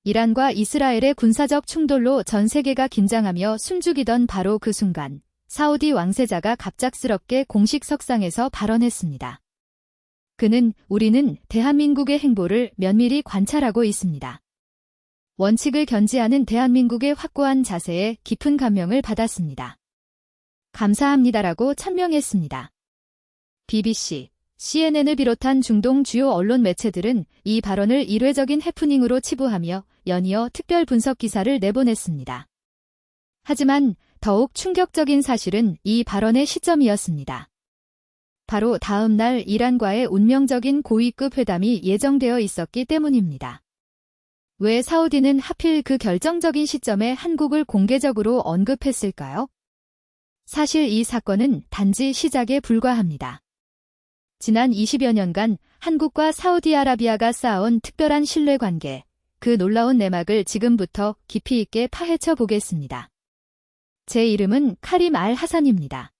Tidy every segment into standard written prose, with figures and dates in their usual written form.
이란과 이스라엘의 군사적 충돌로 전 세계가 긴장하며 숨죽이던 바로 그 순간, 사우디 왕세자가 갑작스럽게 공식 석상에서 발언했습니다. 그는 우리는 대한민국의 행보를 면밀히 관찰하고 있습니다. 원칙을 견지하는 대한민국의 확고한 자세에 깊은 감명을 받았습니다. 감사합니다라고 천명했습니다. BBC, CNN을 비롯한 중동 주요 언론 매체들은 이 발언을 일회적인 해프닝으로 치부하며 연이어 특별 분석 기사를 내보냈습니다. 하지만 더욱 충격적인 사실은 이 발언의 시점이었습니다. 바로 다음 날 이란과의 운명적인 고위급 회담이 예정되어 있었기 때문입니다. 왜 사우디는 하필 그 결정적인 시점에 한국을 공개적으로 언급했을까요? 사실 이 사건은 단지 시작에 불과합니다. 지난 20여 년간 한국과 사우디아라비아가 쌓아온 특별한 신뢰관계, 그 놀라운 내막을 지금부터 깊이 있게 파헤쳐 보겠습니다. 제 이름은 카림 알 하산입니다.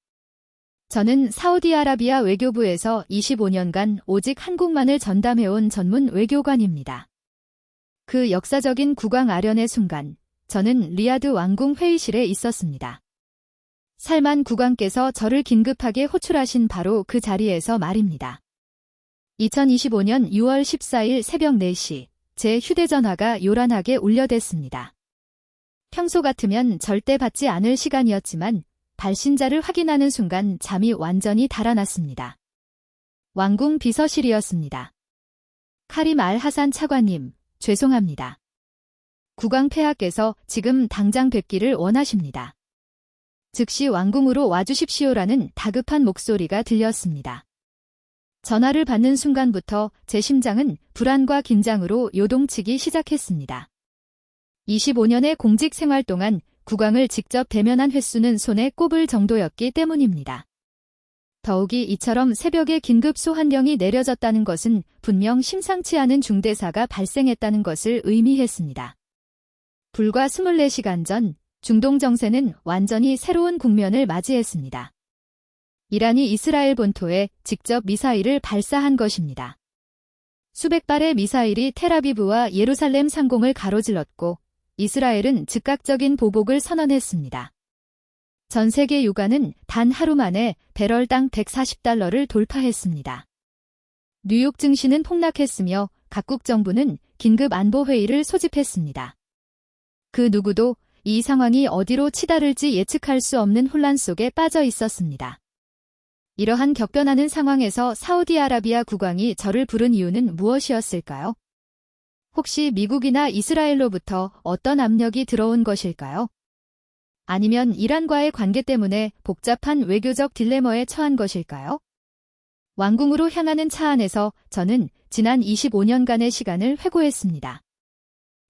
저는 사우디아라비아 외교부에서 25년간 오직 한국만을 전담해온 전문 외교관입니다. 그 역사적인 국왕 아련의 순간, 저는 리야드 왕궁 회의실에 있었습니다. 살만 국왕께서 저를 긴급하게 호출하신 바로 그 자리에서 말입니다. 2025년 6월 14일 새벽 4시, 제 휴대전화가 요란하게 울려댔습니다. 평소 같으면 절대 받지 않을 시간이었지만 발신자를 확인하는 순간 잠이 완전히 달아났습니다. 왕궁 비서실이었습니다. 카림 알 하산 차관님, 죄송합니다. 국왕 폐하께서 지금 당장 뵙기를 원하십니다. 즉시 왕궁으로 와주십시오라는 다급한 목소리가 들렸습니다. 전화를 받는 순간부터 제 심장은 불안과 긴장으로 요동치기 시작했습니다. 25년의 공직 생활 동안 국왕을 직접 대면한 횟수는 손에 꼽을 정도였기 때문입니다. 더욱이 이처럼 새벽에 긴급 소환령이 내려졌다는 것은 분명 심상치 않은 중대사가 발생했다는 것을 의미했습니다. 불과 24시간 전 중동 정세는 완전히 새로운 국면을 맞이했습니다. 이란이 이스라엘 본토에 직접 미사일을 발사한 것입니다. 수백 발의 미사일이 텔아비브와 예루살렘 상공을 가로질렀고 이스라엘은 즉각적인 보복을 선언했습니다. 전 세계 유가는 단 하루 만에 배럴당 140달러를 돌파했습니다. 뉴욕 증시는 폭락했으며 각국 정부는 긴급 안보회의를 소집했습니다. 그 누구도 이 상황이 어디로 치달을지 예측할 수 없는 혼란 속에 빠져 있었습니다. 이러한 격변하는 상황에서 사우디아라비아 국왕이 저를 부른 이유는 무엇이었을까요? 혹시 미국이나 이스라엘로부터 어떤 압력이 들어온 것일까요? 아니면 이란과의 관계 때문에 복잡한 외교적 딜레마에 처한 것일까요? 왕궁으로 향하는 차 안에서 저는 지난 25년간의 시간을 회고했습니다.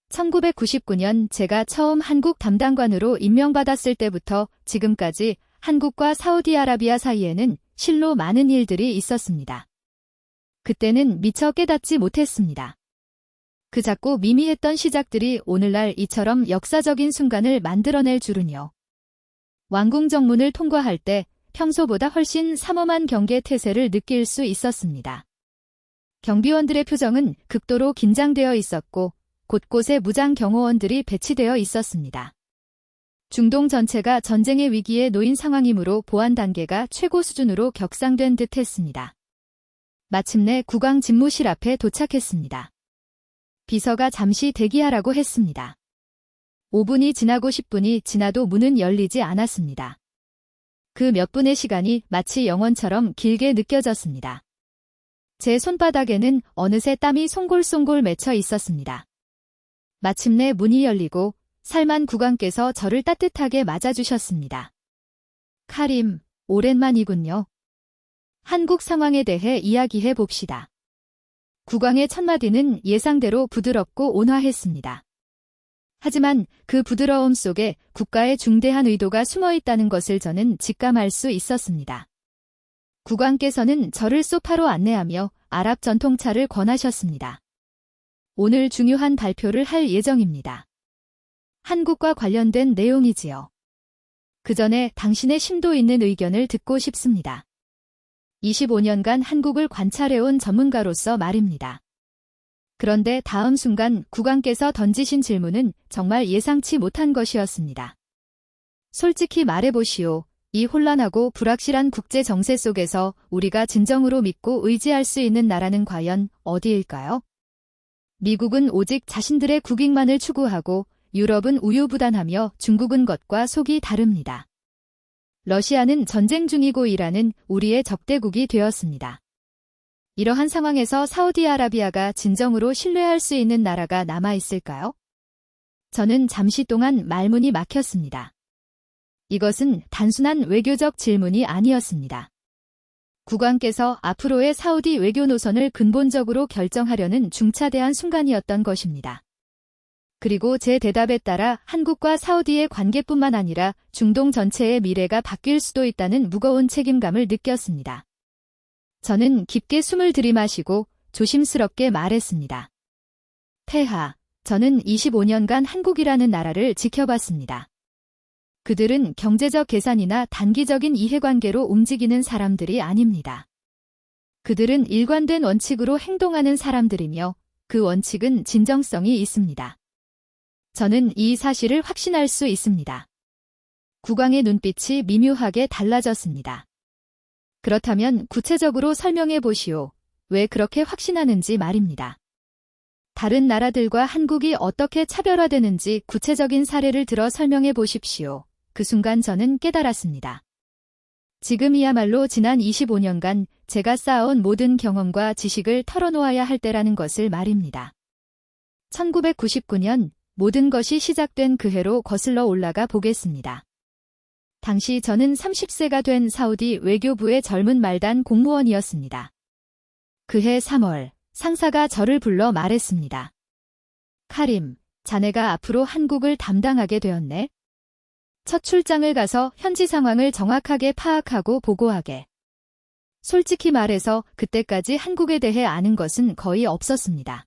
1999년 제가 처음 한국 담당관으로 임명받았을 때부터 지금까지 한국과 사우디아라비아 사이에는 실로 많은 일들이 있었습니다. 그때는 미처 깨닫지 못했습니다. 그 작고 미미했던 시작들이 오늘날 이처럼 역사적인 순간을 만들어낼 줄은요. 왕궁 정문을 통과할 때 평소보다 훨씬 삼엄한 경계 태세를 느낄 수 있었습니다. 경비원들의 표정은 극도로 긴장되어 있었고 곳곳에 무장 경호원들이 배치되어 있었습니다. 중동 전체가 전쟁의 위기에 놓인 상황이므로 보안 단계가 최고 수준으로 격상된 듯 했습니다. 마침내 국왕 집무실 앞에 도착했습니다. 비서가 잠시 대기하라고 했습니다. 5분이 지나고 10분이 지나도 문은 열리지 않았습니다. 그 몇 분의 시간이 마치 영원처럼 길게 느껴졌습니다. 제 손바닥에는 어느새 땀이 송골송골 맺혀 있었습니다. 마침내 문이 열리고 살만 국왕께서 저를 따뜻하게 맞아주셨습니다. 카림, 오랜만이군요. 한국 상황에 대해 이야기해 봅시다. 국왕의 첫마디는 예상대로 부드럽고 온화했습니다. 하지만 그 부드러움 속에 국가의 중대한 의도가 숨어 있다는 것을 저는 직감할 수 있었습니다. 국왕께서는 저를 소파로 안내하며 아랍 전통차를 권하셨습니다. 오늘 중요한 발표를 할 예정입니다. 한국과 관련된 내용이지요. 그 전에 당신의 심도 있는 의견을 듣고 싶습니다. 25년간 한국을 관찰해온 전문가로서 말입니다. 그런데 다음 순간 국왕께서 던지신 질문은 정말 예상치 못한 것이었습니다. 솔직히 말해보시오. 이 혼란하고 불확실한 국제 정세 속에서 우리가 진정으로 믿고 의지할 수 있는 나라는 과연 어디일까요? 미국은 오직 자신들의 국익만을 추구하고 유럽은 우유부단하며 중국은 겉과 속이 다릅니다. 러시아는 전쟁 중이고 이란은 우리의 적대국이 되었습니다. 이러한 상황에서 사우디아라비아가 진정으로 신뢰할 수 있는 나라가 남아있을까요? 저는 잠시 동안 말문이 막혔습니다. 이것은 단순한 외교적 질문이 아니었습니다. 국왕께서 앞으로의 사우디 외교 노선을 근본적으로 결정하려는 중차대한 순간이었던 것입니다. 그리고 제 대답에 따라 한국과 사우디의 관계뿐만 아니라 중동 전체의 미래가 바뀔 수도 있다는 무거운 책임감을 느꼈습니다. 저는 깊게 숨을 들이마시고 조심스럽게 말했습니다. 폐하, 저는 25년간 한국이라는 나라를 지켜봤습니다. 그들은 경제적 계산이나 단기적인 이해관계로 움직이는 사람들이 아닙니다. 그들은 일관된 원칙으로 행동하는 사람들이며 그 원칙은 진정성이 있습니다. 저는 이 사실을 확신할 수 있습니다. 국왕의 눈빛이 미묘하게 달라졌습니다. 그렇다면 구체적으로 설명해 보시오. 왜 그렇게 확신하는지 말입니다. 다른 나라들과 한국이 어떻게 차별화되는지 구체적인 사례를 들어 설명해 보십시오. 그 순간 저는 깨달았습니다. 지금이야말로 지난 25년간 제가 쌓아온 모든 경험과 지식을 털어놓아야 할 때라는 것을 말입니다. 1999년 모든 것이 시작된 그 해로 거슬러 올라가 보겠습니다. 당시 저는 30세가 된 사우디 외교부의 젊은 말단 공무원이었습니다. 그해 3월 상사가 저를 불러 말했습니다. 카림, 자네가 앞으로 한국을 담당하게 되었네. 첫 출장을 가서 현지 상황을 정확하게 파악하고 보고하게. 솔직히 말해서 그때까지 한국에 대해 아는 것은 거의 없었습니다.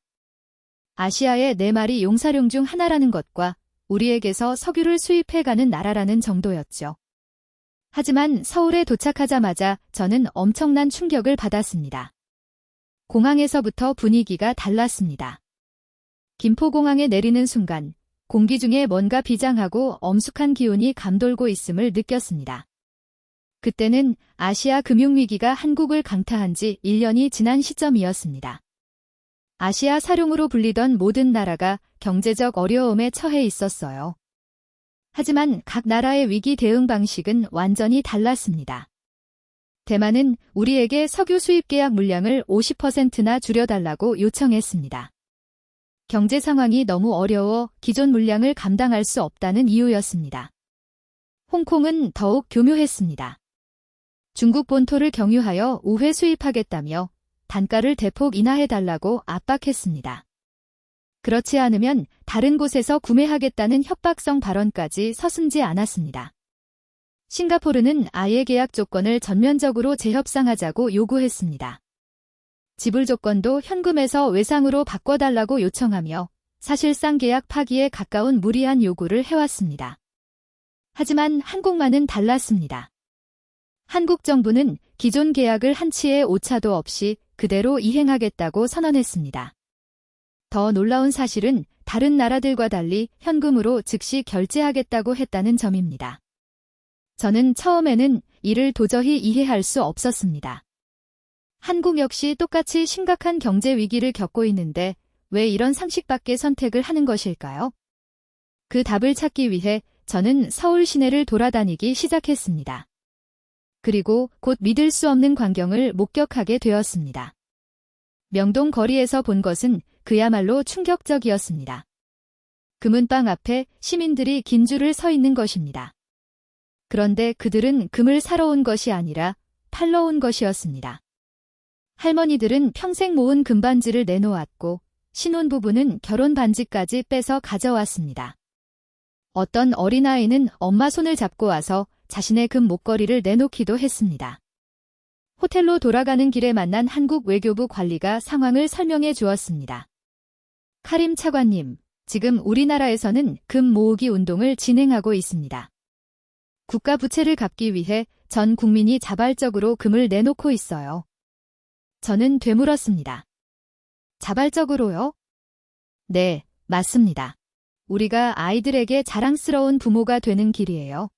아시아의 4마리 용사령 중 하나라는 것과 우리에게서 석유를 수입해가는 나라라는 정도였죠. 하지만 서울에 도착하자마자 저는 엄청난 충격을 받았습니다. 공항에서부터 분위기가 달랐습니다. 김포공항에 내리는 순간 공기 중에 뭔가 비장하고 엄숙한 기운이 감돌고 있음을 느꼈습니다. 그때는 아시아 금융위기가 한국을 강타한 지 1년이 지난 시점이었습니다. 아시아 사룡으로 불리던 모든 나라가 경제적 어려움에 처해 있었어요. 하지만 각 나라의 위기 대응 방식은 완전히 달랐습니다. 대만은 우리에게 석유 수입 계약 물량을 50%나 줄여달라고 요청했습니다. 경제 상황이 너무 어려워 기존 물량을 감당할 수 없다는 이유였습니다. 홍콩은 더욱 교묘했습니다. 중국 본토를 경유하여 우회 수입하겠다며 단가를 대폭 인하해달라고 압박했습니다. 그렇지 않으면 다른 곳에서 구매하겠다는 협박성 발언까지 서슴지 않았습니다. 싱가포르는 아예 계약 조건을 전면적으로 재협상하자고 요구했습니다. 지불 조건도 현금에서 외상으로 바꿔달라고 요청하며 사실상 계약 파기에 가까운 무리한 요구를 해왔습니다. 하지만 한국만은 달랐습니다. 한국 정부는 기존 계약을 한치의 오차도 없이 그대로 이행하겠다고 선언했습니다. 더 놀라운 사실은 다른 나라들과 달리 현금으로 즉시 결제하겠다고 했다는 점입니다. 저는 처음에는 이를 도저히 이해할 수 없었습니다. 한국 역시 똑같이 심각한 경제 위기를 겪고 있는데 왜 이런 상식 밖의 선택을 하는 것일까요? 그 답을 찾기 위해 저는 서울 시내를 돌아다니기 시작했습니다. 그리고 곧 믿을 수 없는 광경을 목격하게 되었습니다. 명동 거리에서 본 것은 그야말로 충격적이었습니다. 금은방 앞에 시민들이 긴 줄을 서 있는 것입니다. 그런데 그들은 금을 사러 온 것이 아니라 팔러 온 것이었습니다. 할머니들은 평생 모은 금반지를 내놓았고 신혼부부는 결혼 반지까지 빼서 가져왔습니다. 어떤 어린아이는 엄마 손을 잡고 와서 자신의 금 목걸이를 내놓기도 했습니다. 호텔로 돌아가는 길에 만난 한국 외교부 관리가 상황을 설명해 주었습니다. 카림 차관님, 지금 우리나라에서는 금 모으기 운동을 진행하고 있습니다. 국가 부채를 갚기 위해 전 국민이 자발적으로 금을 내놓고 있어요. 저는 되물었습니다. 자발적으로요? 네, 맞습니다. 우리가 아이들에게 자랑스러운 부모가 되는 길이에요.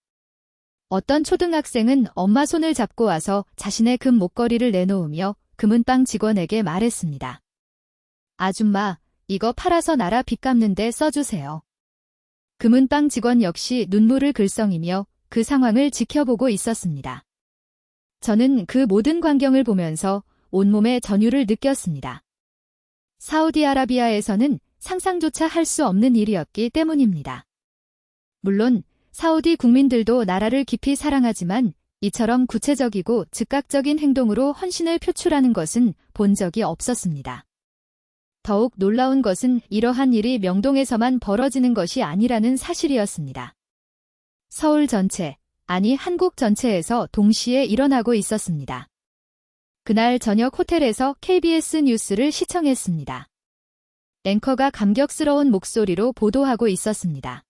어떤 초등학생은 엄마 손을 잡고 와서 자신의 금 목걸이를 내놓으며 금은방 직원에게 말했습니다. 아줌마, 이거 팔아서 나라 빚 갚는데 써주세요. 금은방 직원 역시 눈물을 글썽이며 그 상황을 지켜보고 있었습니다. 저는 그 모든 광경을 보면서 온몸의 전율을 느꼈습니다. 사우디아라비아에서는 상상조차 할 수 없는 일이었기 때문입니다. 물론 사우디 국민들도 나라를 깊이 사랑하지만 이처럼 구체적이고 즉각적인 행동으로 헌신을 표출하는 것은 본 적이 없었습니다. 더욱 놀라운 것은 이러한 일이 명동에서만 벌어지는 것이 아니라는 사실이었습니다. 서울 전체, 아니 한국 전체에서 동시에 일어나고 있었습니다. 그날 저녁 호텔에서 KBS 뉴스를 시청했습니다. 앵커가 감격스러운 목소리로 보도하고 있었습니다.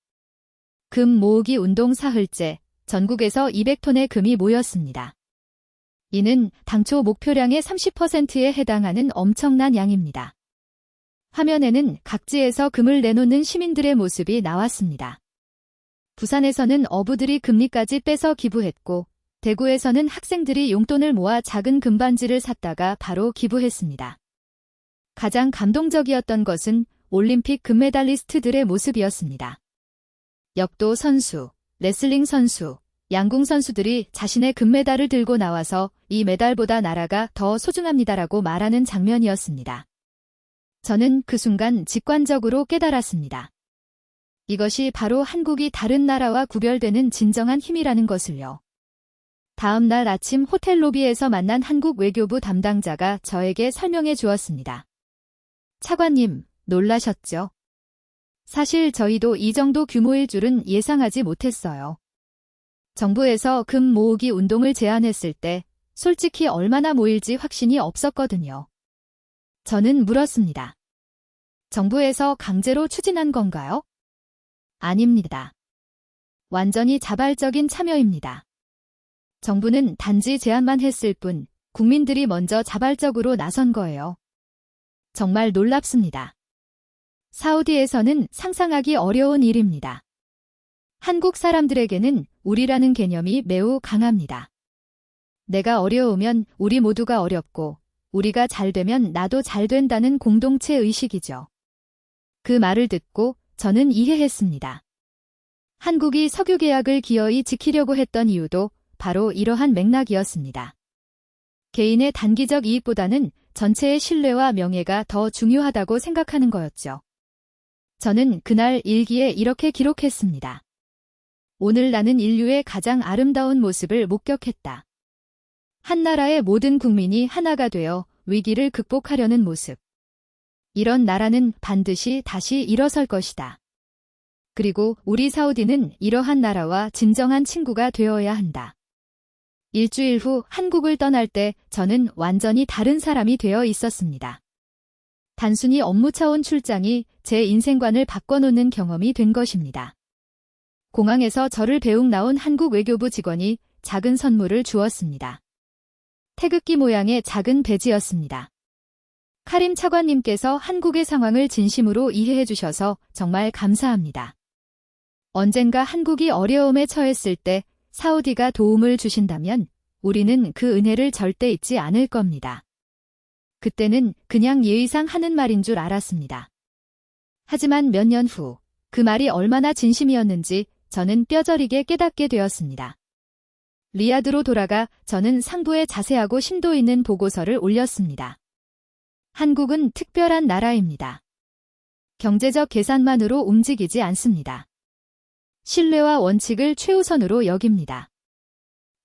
금 모으기 운동 사흘째, 전국에서 200톤의 금이 모였습니다. 이는 당초 목표량의 30%에 해당하는 엄청난 양입니다. 화면에는 각지에서 금을 내놓는 시민들의 모습이 나왔습니다. 부산에서는 어부들이 금리까지 빼서 기부했고, 대구에서는 학생들이 용돈을 모아 작은 금반지를 샀다가 바로 기부했습니다. 가장 감동적이었던 것은 올림픽 금메달리스트들의 모습이었습니다. 역도 선수, 레슬링 선수, 양궁 선수들이 자신의 금메달을 들고 나와서 이 메달보다 나라가 더 소중합니다라고 말하는 장면이었습니다. 저는 그 순간 직관적으로 깨달았습니다. 이것이 바로 한국이 다른 나라와 구별되는 진정한 힘이라는 것을요. 다음 날 아침 호텔 로비에서 만난 한국 외교부 담당자가 저에게 설명해 주었습니다. 차관님, 놀라셨죠? 사실 저희도 이 정도 규모일 줄은 예상하지 못했어요. 정부에서 금 모으기 운동을 제안했을 때 솔직히 얼마나 모일지 확신이 없었거든요. 저는 물었습니다. 정부에서 강제로 추진한 건가요? 아닙니다. 완전히 자발적인 참여입니다. 정부는 단지 제안만 했을 뿐 국민들이 먼저 자발적으로 나선 거예요. 정말 놀랍습니다. 사우디에서는 상상하기 어려운 일입니다. 한국 사람들에게는 우리라는 개념이 매우 강합니다. 내가 어려우면 우리 모두가 어렵고 우리가 잘 되면 나도 잘 된다는 공동체 의식이죠. 그 말을 듣고 저는 이해했습니다. 한국이 석유 계약을 기어이 지키려고 했던 이유도 바로 이러한 맥락이었습니다. 개인의 단기적 이익보다는 전체의 신뢰와 명예가 더 중요하다고 생각하는 거였죠. 저는 그날 일기에 이렇게 기록했습니다. 오늘 나는 인류의 가장 아름다운 모습을 목격했다. 한 나라의 모든 국민이 하나가 되어 위기를 극복하려는 모습. 이런 나라는 반드시 다시 일어설 것이다. 그리고 우리 사우디는 이러한 나라와 진정한 친구가 되어야 한다. 일주일 후 한국을 떠날 때 저는 완전히 다른 사람이 되어 있었습니다. 단순히 업무 차원 출장이 제 인생관을 바꿔놓는 경험이 된 것입니다. 공항에서 저를 배웅 나온 한국 외교부 직원이 작은 선물을 주었습니다. 태극기 모양의 작은 배지였습니다. 카림 차관님께서 한국의 상황을 진심으로 이해해 주셔서 정말 감사합니다. 언젠가 한국이 어려움에 처했을 때 사우디가 도움을 주신다면 우리는 그 은혜를 절대 잊지 않을 겁니다. 그때는 그냥 예의상 하는 말인 줄 알았습니다. 하지만 몇 년 후 그 말이 얼마나 진심이었는지 저는 뼈저리게 깨닫게 되었습니다. 리야드로 돌아가 저는 상부에 자세하고 심도 있는 보고서를 올렸습니다. 한국은 특별한 나라입니다. 경제적 계산만으로 움직이지 않습니다. 신뢰와 원칙을 최우선으로 여깁니다.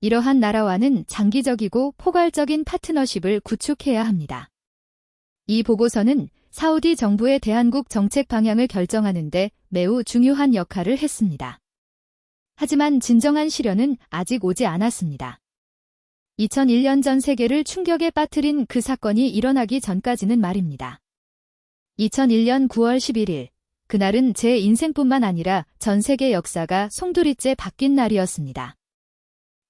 이러한 나라와는 장기적이고 포괄적인 파트너십을 구축해야 합니다. 이 보고서는 사우디 정부의 대한국 정책 방향을 결정하는 데 매우 중요한 역할을 했습니다. 하지만 진정한 실현은 아직 오지 않았습니다. 2001년 전 세계를 충격에 빠뜨린 그 사건이 일어나기 전까지는 말입니다. 2001년 9월 11일, 그날은 제 인생뿐만 아니라 전 세계 역사가 송두리째 바뀐 날이었습니다.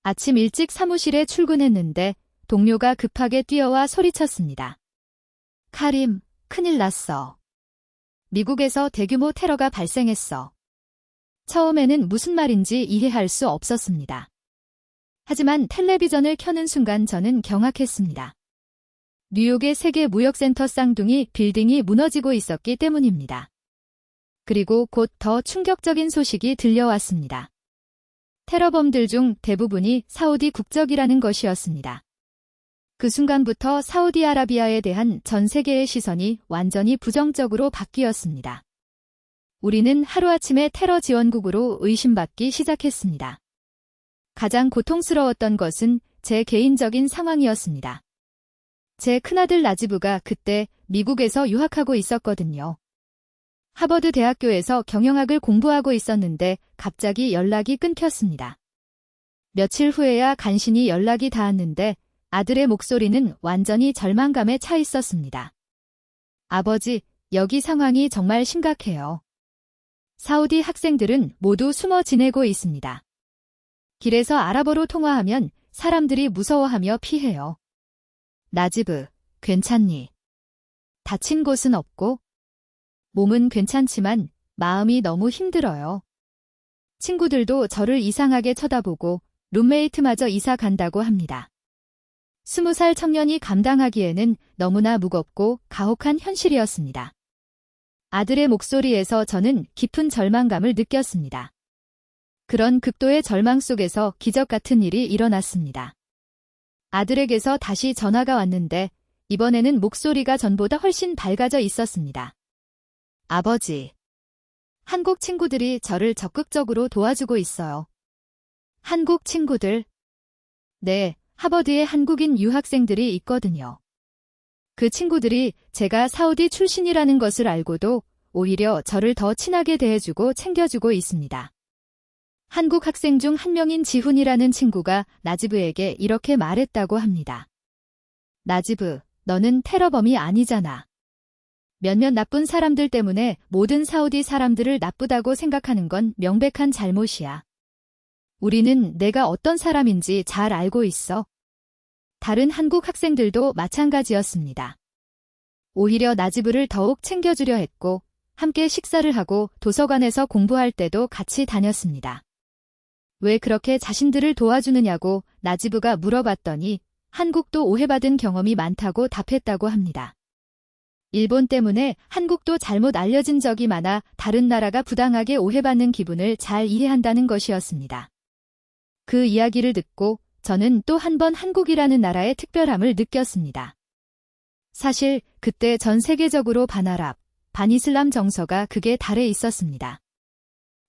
아침 일찍 사무실에 출근했는데 동료가 급하게 뛰어와 소리쳤습니다. 카림, 큰일 났어. 미국에서 대규모 테러가 발생했어. 처음에는 무슨 말인지 이해할 수 없었습니다. 하지만 텔레비전을 켜는 순간 저는 경악했습니다. 뉴욕의 세계 무역센터 쌍둥이 빌딩이 무너지고 있었기 때문입니다. 그리고 곧 더 충격적인 소식이 들려왔습니다. 테러범들 중 대부분이 사우디 국적이라는 것이었습니다. 그 순간부터 사우디아라비아에 대한 전 세계의 시선이 완전히 부정적으로 바뀌었습니다. 우리는 하루아침에 테러 지원국으로 의심받기 시작했습니다. 가장 고통스러웠던 것은 제 개인적인 상황이었습니다. 제 큰아들 나지브가 그때 미국에서 유학하고 있었거든요. 하버드 대학교에서 경영학을 공부하고 있었는데 갑자기 연락이 끊겼습니다. 며칠 후에야 간신히 연락이 닿았는데 아들의 목소리는 완전히 절망감에 차 있었습니다. 아버지, 여기 상황이 정말 심각해요. 사우디 학생들은 모두 숨어 지내고 있습니다. 길에서 아랍어로 통화하면 사람들이 무서워하며 피해요. 나지브, 괜찮니? 다친 곳은 없고? 몸은 괜찮지만 마음이 너무 힘들어요. 친구들도 저를 이상하게 쳐다보고 룸메이트마저 이사 간다고 합니다. 20살 청년이 감당하기에는 너무나 무겁고 가혹한 현실이었습니다. 아들의 목소리에서 저는 깊은 절망감을 느꼈습니다. 그런 극도의 절망 속에서 기적 같은 일이 일어났습니다. 아들에게서 다시 전화가 왔는데 이번에는 목소리가 전보다 훨씬 밝아져 있었습니다. 아버지, 한국 친구들이 저를 적극적으로 도와주고 있어요. 한국 친구들? 네, 하버드에 한국인 유학생들이 있거든요. 그 친구들이 제가 사우디 출신이라는 것을 알고도 오히려 저를 더 친하게 대해주고 챙겨주고 있습니다. 한국 학생 중 한 명인 지훈이라는 친구가 나지브에게 이렇게 말했다고 합니다. 나지브, 너는 테러범이 아니잖아. 몇몇 나쁜 사람들 때문에 모든 사우디 사람들을 나쁘다고 생각하는 건 명백한 잘못이야. 우리는 내가 어떤 사람인지 잘 알고 있어. 다른 한국 학생들도 마찬가지였습니다. 오히려 나지브를 더욱 챙겨주려 했고 함께 식사를 하고 도서관에서 공부할 때도 같이 다녔습니다. 왜 그렇게 자신들을 도와주느냐고 나지브가 물어봤더니 한국도 오해받은 경험이 많다고 답했다고 합니다. 일본 때문에 한국도 잘못 알려진 적이 많아 다른 나라가 부당하게 오해받는 기분을 잘 이해한다는 것이었습니다. 그 이야기를 듣고 저는 또 한 번 한국이라는 나라의 특별함을 느꼈습니다. 사실 그때 전 세계적으로 반아랍, 반이슬람 정서가 극에 달해 있었습니다.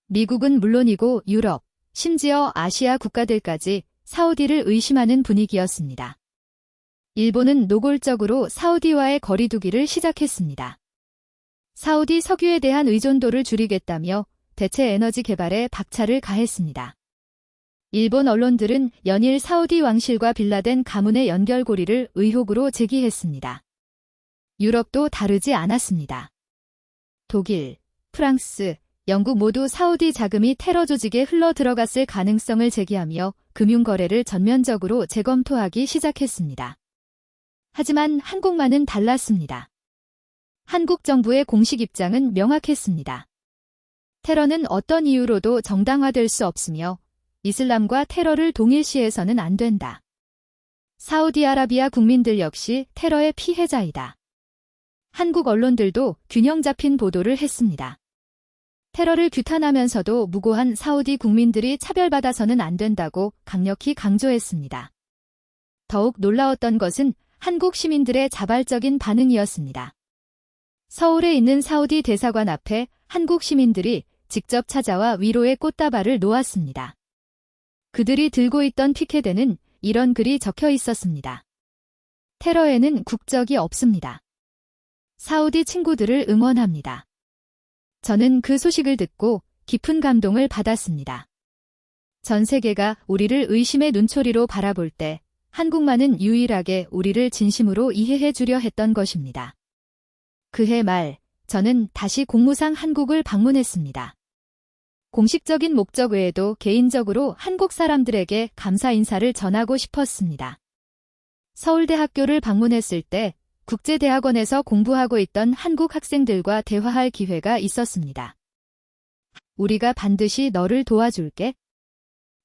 미국은 물론이고 유럽, 심지어 아시아 국가들까지 사우디를 의심하는 분위기였습니다. 일본은 노골적으로 사우디와의 거리두기를 시작했습니다. 사우디 석유에 대한 의존도를 줄이겠다며 대체 에너지 개발에 박차를 가했습니다. 일본 언론들은 연일 사우디 왕실과 빌라덴 가문의 연결고리를 의혹으로 제기했습니다. 유럽도 다르지 않았습니다. 독일, 프랑스, 영국 모두 사우디 자금이 테러 조직에 흘러 들어갔을 가능성을 제기하며 금융거래를 전면적으로 재검토하기 시작했습니다. 하지만 한국만은 달랐습니다. 한국 정부의 공식 입장은 명확했습니다. 테러는 어떤 이유로도 정당화될 수 없으며 이슬람과 테러를 동일시해서는 안 된다. 사우디아라비아 국민들 역시 테러의 피해자이다. 한국 언론들도 균형 잡힌 보도를 했습니다. 테러를 규탄하면서도 무고한 사우디 국민들이 차별받아서는 안 된다고 강력히 강조했습니다. 더욱 놀라웠던 것은 한국 시민들의 자발적인 반응이었습니다. 서울에 있는 사우디 대사관 앞에 한국 시민들이 직접 찾아와 위로의 꽃다발을 놓았습니다. 그들이 들고 있던 피켓에는 이런 글이 적혀 있었습니다. 테러에는 국적이 없습니다. 사우디 친구들을 응원합니다. 저는 그 소식을 듣고 깊은 감동을 받았습니다. 전 세계가 우리를 의심의 눈초리로 바라볼 때 한국만은 유일하게 우리를 진심으로 이해해 주려 했던 것입니다. 그해 말, 저는 다시 공무상 한국을 방문했습니다. 공식적인 목적 외에도 개인적으로 한국 사람들에게 감사 인사를 전하고 싶었습니다. 서울대학교를 방문했을 때 국제대학원에서 공부하고 있던 한국 학생들과 대화할 기회가 있었습니다. 우리가 반드시 너를 도와줄게.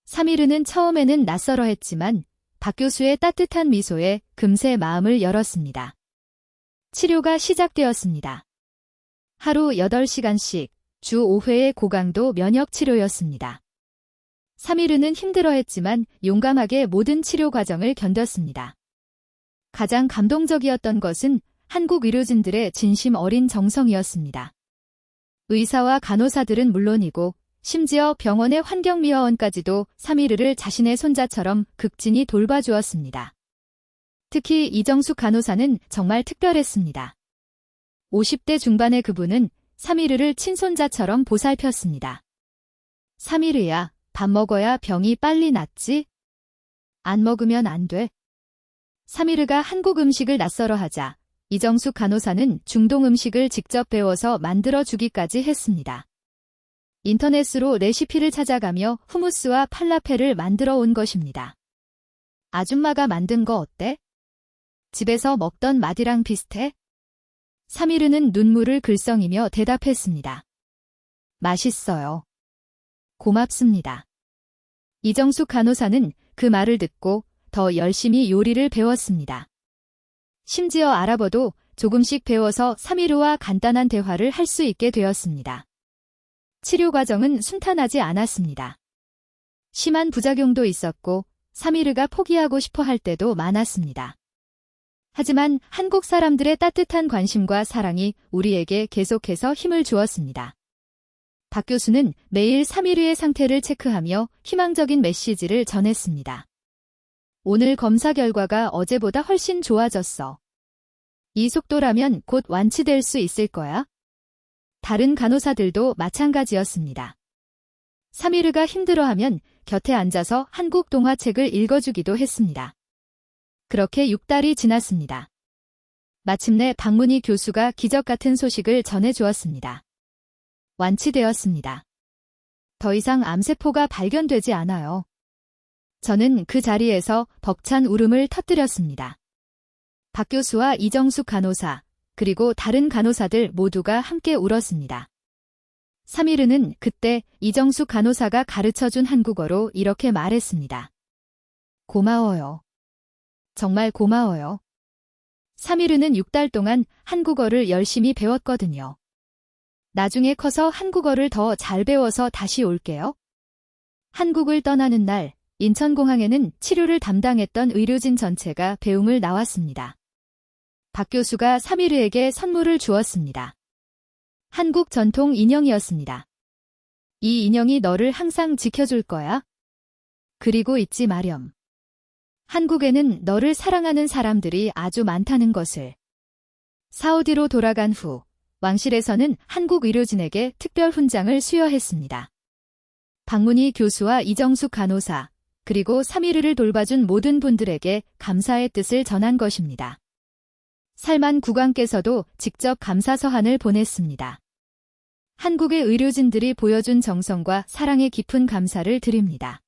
사미르는 처음에는 낯설어 했지만 박 교수의 따뜻한 미소에 금세 마음을 열었습니다. 치료가 시작되었습니다. 하루 8시간씩 주 5회의 고강도 면역 치료였습니다. 사미르는 힘들어했지만 용감하게 모든 치료 과정을 견뎠습니다. 가장 감동적이었던 것은 한국 의료진들의 진심 어린 정성이었습니다. 의사와 간호사들은 물론이고 심지어 병원의 환경미화원까지도 사미르를 자신의 손자처럼 극진히 돌봐주었습니다. 특히 이정숙 간호사는 정말 특별했습니다. 50대 중반의 그분은 사미르를 친손자처럼 보살폈습니다. 사미르야, 밥 먹어야 병이 빨리 낫지? 안 먹으면 안 돼. 사미르가 한국 음식을 낯설어하자 이정숙 간호사는 중동 음식을 직접 배워서 만들어주기까지 했습니다. 인터넷으로 레시피를 찾아가며 후무스와 팔라펠을 만들어 온 것입니다. 아줌마가 만든 거 어때? 집에서 먹던 맛이랑 비슷해? 사미르는 눈물을 글썽이며 대답했습니다. 맛있어요. 고맙습니다. 이정숙 간호사는 그 말을 듣고 더 열심히 요리를 배웠습니다. 심지어 아랍어도 조금씩 배워서 사미르와 간단한 대화를 할 수 있게 되었습니다. 치료 과정은 순탄하지 않았습니다. 심한 부작용도 있었고 사미르가 포기하고 싶어 할 때도 많았습니다. 하지만 한국 사람들의 따뜻한 관심과 사랑이 우리에게 계속해서 힘을 주었습니다. 박 교수는 매일 사미르의 상태를 체크하며 희망적인 메시지를 전했습니다. 오늘 검사 결과가 어제보다 훨씬 좋아졌어. 이 속도라면 곧 완치될 수 있을 거야. 다른 간호사들도 마찬가지였습니다. 사미르가 힘들어하면 곁에 앉아서 한국 동화책을 읽어주기도 했습니다. 그렇게 6달이 지났습니다. 마침내 박문희 교수가 기적 같은 소식을 전해주었습니다. 완치되었습니다. 더 이상 암세포가 발견되지 않아요. 저는 그 자리에서 벅찬 울음을 터뜨렸습니다. 박 교수와 이정숙 간호사, 그리고 다른 간호사들 모두가 함께 울었습니다. 사미르는 그때 이정숙 간호사가 가르쳐준 한국어로 이렇게 말했습니다. 고마워요. 정말 고마워요. 사미르는 6달 동안 한국어를 열심히 배웠거든요. 나중에 커서 한국어를 더 잘 배워서 다시 올게요. 한국을 떠나는 날, 인천공항에는 치료를 담당했던 의료진 전체가 배웅을 나왔습니다. 박 교수가 사미르에게 선물을 주었습니다. 한국 전통 인형이었습니다. 이 인형이 너를 항상 지켜줄 거야. 그리고 잊지 마렴. 한국에는 너를 사랑하는 사람들이 아주 많다는 것을. 사우디로 돌아간 후 왕실에서는 한국 의료진에게 특별 훈장을 수여했습니다. 박문희 교수와 이정숙 간호사, 그리고 사미르를 돌봐준 모든 분들에게 감사의 뜻을 전한 것입니다. 살만 국왕께서도 직접 감사 서한을 보냈습니다. 한국의 의료진들이 보여준 정성과 사랑에 깊은 감사를 드립니다.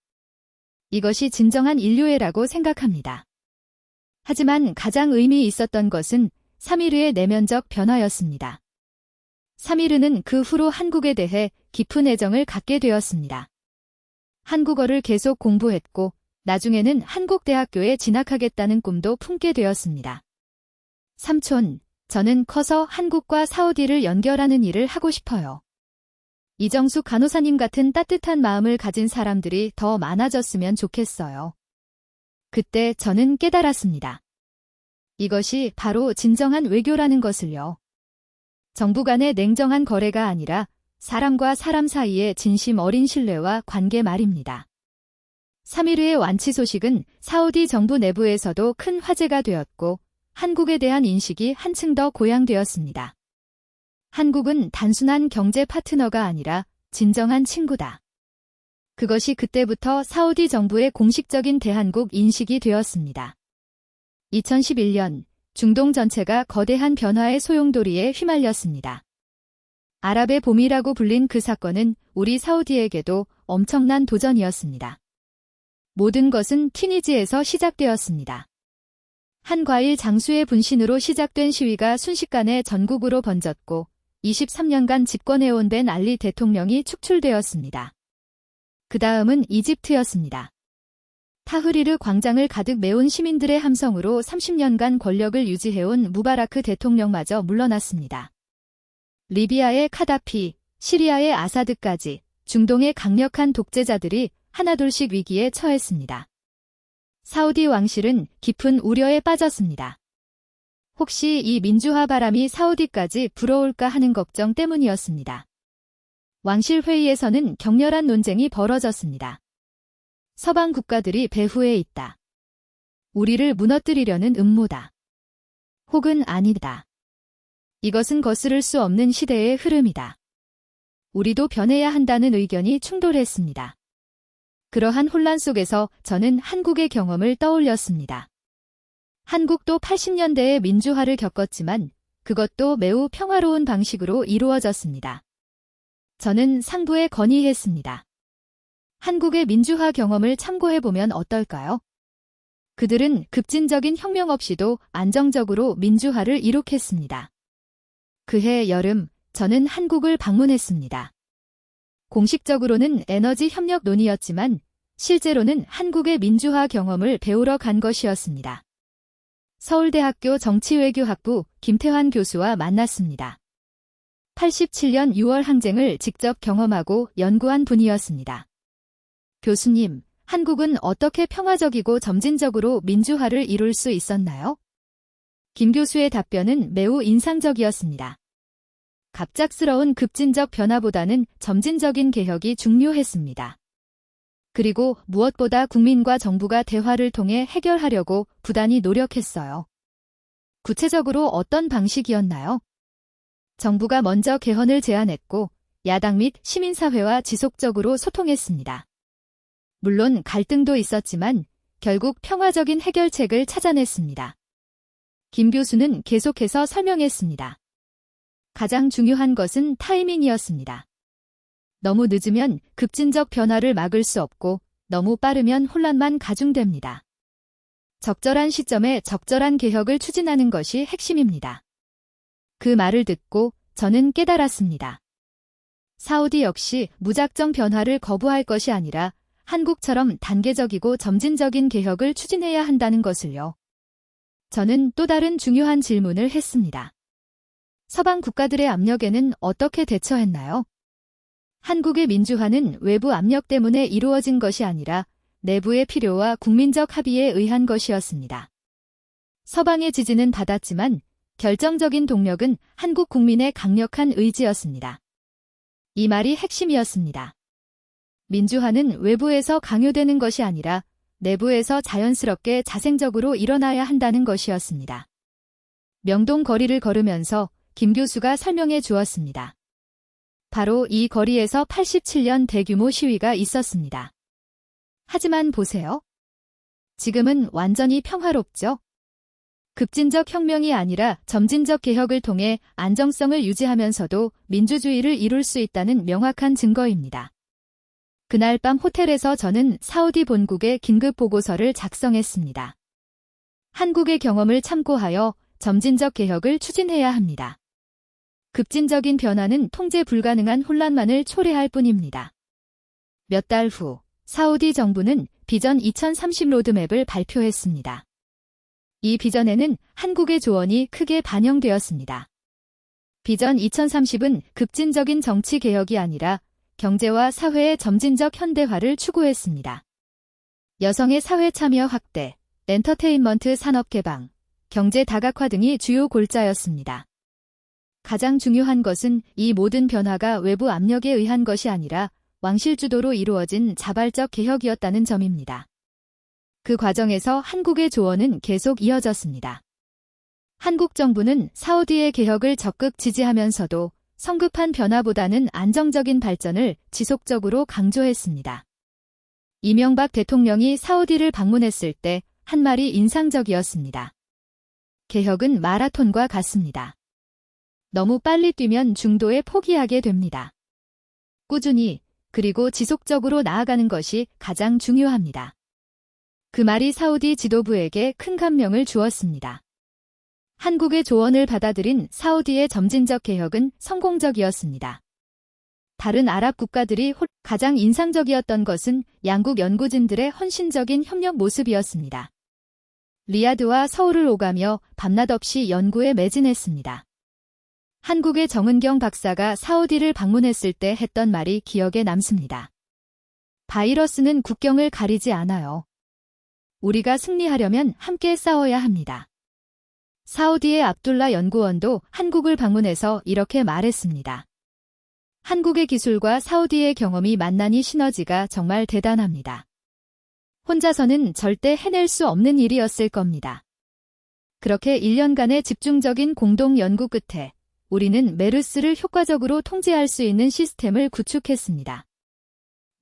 이것이 진정한 인류애라고 생각합니다. 하지만 가장 의미 있었던 것은 사미르의 내면적 변화였습니다. 사미르는 그 후로 한국에 대해 깊은 애정을 갖게 되었습니다. 한국어를 계속 공부했고 나중에는 한국대학교에 진학하겠다는 꿈도 품게 되었습니다. 삼촌, 저는 커서 한국과 사우디를 연결하는 일을 하고 싶어요. 이정숙 간호사님 같은 따뜻한 마음을 가진 사람들이 더 많아졌으면 좋겠어요. 그때 저는 깨달았습니다. 이것이 바로 진정한 외교라는 것을요. 정부 간의 냉정한 거래가 아니라 사람과 사람 사이의 진심 어린 신뢰와 관계 말입니다. 사미르의 완치 소식은 사우디 정부 내부에서도 큰 화제가 되었고 한국에 대한 인식이 한층 더 고양되었습니다. 한국은 단순한 경제 파트너가 아니라 진정한 친구다. 그것이 그때부터 사우디 정부의 공식적인 대한국 인식이 되었습니다. 2011년 중동 전체가 거대한 변화의 소용돌이에 휘말렸습니다. 아랍의 봄이라고 불린 그 사건은 우리 사우디에게도 엄청난 도전이었습니다. 모든 것은 튀니지에서 시작되었습니다. 한과일 장수의 분신으로 시작된 시위가 순식간에 전국으로 번졌고 23년간 집권해온 벤 알리 대통령이 축출되었습니다. 그 다음은 이집트였습니다. 타흐리르 광장을 가득 메운 시민들의 함성으로 30년간 권력을 유지해온 무바라크 대통령마저 물러났습니다. 리비아의 카다피, 시리아의 아사드까지 중동의 강력한 독재자들이 하나둘씩 위기에 처했습니다. 사우디 왕실은 깊은 우려에 빠졌습니다. 혹시 이 민주화 바람이 사우디까지 불어올까 하는 걱정 때문이었습니다. 왕실 회의에서는 격렬한 논쟁이 벌어졌습니다. 서방 국가들이 배후에 있다. 우리를 무너뜨리려는 음모다. 혹은 아니다. 이것은 거스를 수 없는 시대의 흐름이다. 우리도 변해야 한다는 의견이 충돌했습니다. 그러한 혼란 속에서 저는 한국의 경험을 떠올렸습니다. 한국도 80년대에 민주화를 겪었지만 그것도 매우 평화로운 방식으로 이루어졌습니다. 저는 상부에 건의했습니다. 한국의 민주화 경험을 참고해보면 어떨까요? 그들은 급진적인 혁명 없이도 안정적으로 민주화를 이룩했습니다. 그해 여름, 저는 한국을 방문했습니다. 공식적으로는 에너지 협력 논의였지만 실제로는 한국의 민주화 경험을 배우러 간 것이었습니다. 서울대학교 정치외교학부 김태환 교수와 만났습니다. 87년 6월 항쟁을 직접 경험하고 연구한 분이었습니다. 교수님, 한국은 어떻게 평화적이고 점진적으로 민주화를 이룰 수 있었나요? 김 교수의 답변은 매우 인상적이었습니다. 갑작스러운 급진적 변화보다는 점진적인 개혁이 중요했습니다. 그리고 무엇보다 국민과 정부가 대화를 통해 해결하려고 부단히 노력했어요. 구체적으로 어떤 방식이었나요? 정부가 먼저 개헌을 제안했고 야당 및 시민사회와 지속적으로 소통했습니다. 물론 갈등도 있었지만 결국 평화적인 해결책을 찾아냈습니다. 김 교수는 계속해서 설명했습니다. 가장 중요한 것은 타이밍이었습니다. 너무 늦으면 급진적 변화를 막을 수 없고 너무 빠르면 혼란만 가중됩니다. 적절한 시점에 적절한 개혁을 추진하는 것이 핵심입니다. 그 말을 듣고 저는 깨달았습니다. 사우디 역시 무작정 변화를 거부할 것이 아니라 한국처럼 단계적이고 점진적인 개혁을 추진해야 한다는 것을요. 저는 또 다른 중요한 질문을 했습니다. 서방 국가들의 압력에는 어떻게 대처했나요? 한국의 민주화는 외부 압력 때문에 이루어진 것이 아니라 내부의 필요와 국민적 합의에 의한 것이었습니다. 서방의 지지는 받았지만 결정적인 동력은 한국 국민의 강력한 의지였습니다. 이 말이 핵심이었습니다. 민주화는 외부에서 강요되는 것이 아니라 내부에서 자연스럽게 자생적으로 일어나야 한다는 것이었습니다. 명동 거리를 걸으면서 김 교수가 설명해 주었습니다. 바로 이 거리에서 87년 대규모 시위가 있었습니다. 하지만 보세요. 지금은 완전히 평화롭죠? 급진적 혁명이 아니라 점진적 개혁을 통해 안정성을 유지하면서도 민주주의를 이룰 수 있다는 명확한 증거입니다. 그날 밤 호텔에서 저는 사우디 본국에 긴급 보고서를 작성했습니다. 한국의 경험을 참고하여 점진적 개혁을 추진해야 합니다. 급진적인 변화는 통제 불가능한 혼란만을 초래할 뿐입니다. 몇 달 후, 사우디 정부는 비전 2030 로드맵을 발표했습니다. 이 비전에는 한국의 조언이 크게 반영되었습니다. 비전 2030은 급진적인 정치 개혁이 아니라 경제와 사회의 점진적 현대화를 추구했습니다. 여성의 사회 참여 확대, 엔터테인먼트 산업 개방, 경제 다각화 등이 주요 골자였습니다. 가장 중요한 것은 이 모든 변화가 외부 압력에 의한 것이 아니라 왕실 주도로 이루어진 자발적 개혁이었다는 점입니다. 그 과정에서 한국의 조언은 계속 이어졌습니다. 한국 정부는 사우디의 개혁을 적극 지지하면서도 성급한 변화보다는 안정적인 발전을 지속적으로 강조했습니다. 이명박 대통령이 사우디를 방문했을 때 한 말이 인상적이었습니다. 개혁은 마라톤과 같습니다. 너무 빨리 뛰면 중도에 포기하게 됩니다. 꾸준히 그리고 지속적으로 나아가는 것이 가장 중요합니다. 그 말이 사우디 지도부에게 큰 감명을 주었습니다. 한국의 조언을 받아들인 사우디의 점진적 개혁은 성공적이었습니다. 다른 아랍 국가들이 가장 인상적이었던 것은 양국 연구진들의 헌신적인 협력 모습이었습니다. 리야드와 서울을 오가며 밤낮 없이 연구에 매진했습니다. 한국의 정은경 박사가 사우디를 방문했을 때 했던 말이 기억에 남습니다. 바이러스는 국경을 가리지 않아요. 우리가 승리하려면 함께 싸워야 합니다. 사우디의 압둘라 연구원도 한국을 방문해서 이렇게 말했습니다. 한국의 기술과 사우디의 경험이 만나니 시너지가 정말 대단합니다. 혼자서는 절대 해낼 수 없는 일이었을 겁니다. 그렇게 1년간의 집중적인 공동 연구 끝에 우리는 메르스를 효과적으로 통제할 수 있는 시스템을 구축했습니다.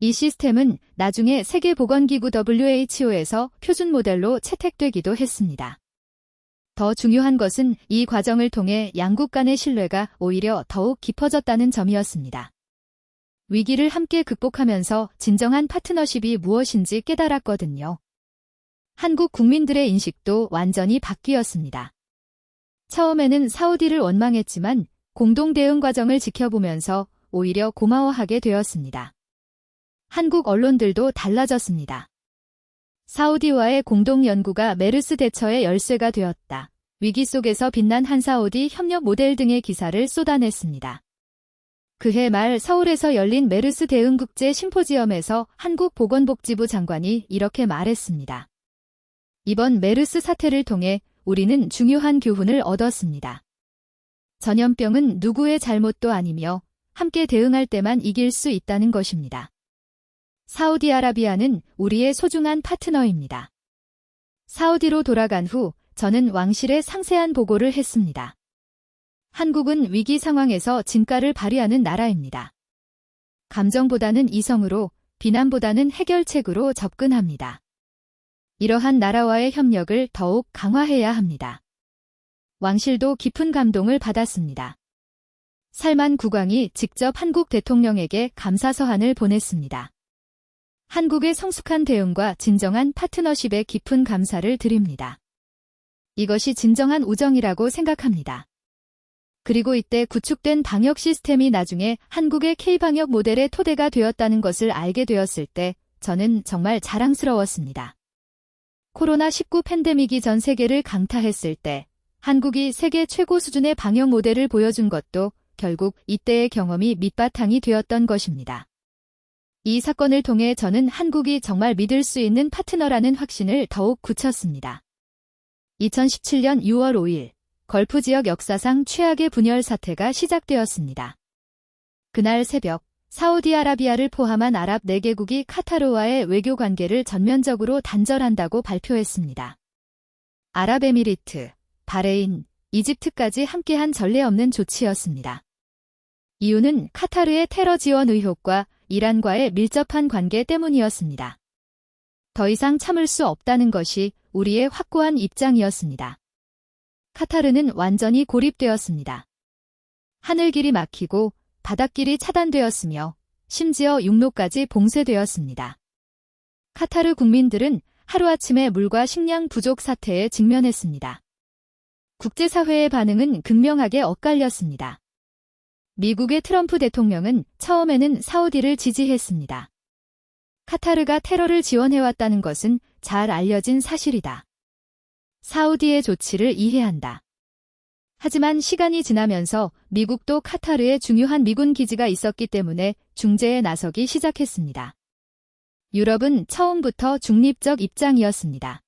이 시스템은 나중에 세계보건기구 WHO에서 표준 모델로 채택되기도 했습니다. 더 중요한 것은 이 과정을 통해 양국 간의 신뢰가 오히려 더욱 깊어졌다는 점이었습니다. 위기를 함께 극복하면서 진정한 파트너십이 무엇인지 깨달았거든요. 한국 국민들의 인식도 완전히 바뀌었습니다. 처음에는 사우디를 원망했지만 공동 대응 과정을 지켜보면서 오히려 고마워하게 되었습니다. 한국 언론들도 달라졌습니다. 사우디와의 공동 연구가 메르스 대처의 열쇠가 되었다. 위기 속에서 빛난 한사우디 협력 모델 등의 기사를 쏟아냈습니다. 그해 말 서울에서 열린 메르스 대응 국제 심포지엄에서 한국 보건복지부 장관이 이렇게 말했습니다. 이번 메르스 사태를 통해 우리는 중요한 교훈을 얻었습니다. 전염병은 누구의 잘못도 아니며 함께 대응할 때만 이길 수 있다는 것입니다. 사우디아라비아는 우리의 소중한 파트너입니다. 사우디로 돌아간 후 저는 왕실에 상세한 보고를 했습니다. 한국은 위기 상황에서 진가를 발휘하는 나라입니다. 감정보다는 이성으로, 비난보다는 해결책으로 접근합니다. 이러한 나라와의 협력을 더욱 강화해야 합니다. 왕실도 깊은 감동을 받았습니다. 살만 국왕이 직접 한국 대통령에게 감사 서한을 보냈습니다. 한국의 성숙한 대응과 진정한 파트너십에 깊은 감사를 드립니다. 이것이 진정한 우정이라고 생각합니다. 그리고 이때 구축된 방역 시스템이 나중에 한국의 K방역 모델의 토대가 되었다는 것을 알게 되었을 때 저는 정말 자랑스러웠습니다. 코로나19 팬데믹이 전 세계를 강타했을 때 한국이 세계 최고 수준의 방역 모델을 보여준 것도 결국 이때의 경험이 밑바탕이 되었던 것입니다. 이 사건을 통해 저는 한국이 정말 믿을 수 있는 파트너라는 확신을 더욱 굳혔습니다. 2017년 6월 5일, 걸프 지역 역사상 최악의 분열 사태가 시작되었습니다. 그날 새벽, 사우디아라비아를 포함한 아랍 4개국이 카타르와의 외교 관계를 전면적으로 단절한다고 발표했습니다. 아랍에미리트, 바레인, 이집트까지 함께한 전례 없는 조치였습니다. 이유는 카타르의 테러 지원 의혹과 이란과의 밀접한 관계 때문이었습니다. 더 이상 참을 수 없다는 것이 우리의 확고한 입장이었습니다. 카타르는 완전히 고립되었습니다. 하늘길이 막히고 바닷길이 차단되었으며 심지어 육로까지 봉쇄되었습니다. 카타르 국민들은 하루아침에 물과 식량 부족 사태에 직면했습니다. 국제사회의 반응은 극명하게 엇갈렸습니다. 미국의 트럼프 대통령은 처음에는 사우디를 지지했습니다. 카타르가 테러를 지원해왔다는 것은 잘 알려진 사실이다. 사우디의 조치를 이해한다. 하지만 시간이 지나면서 미국도 카타르에 중요한 미군 기지가 있었기 때문에 중재에 나서기 시작했습니다. 유럽은 처음부터 중립적 입장이었습니다.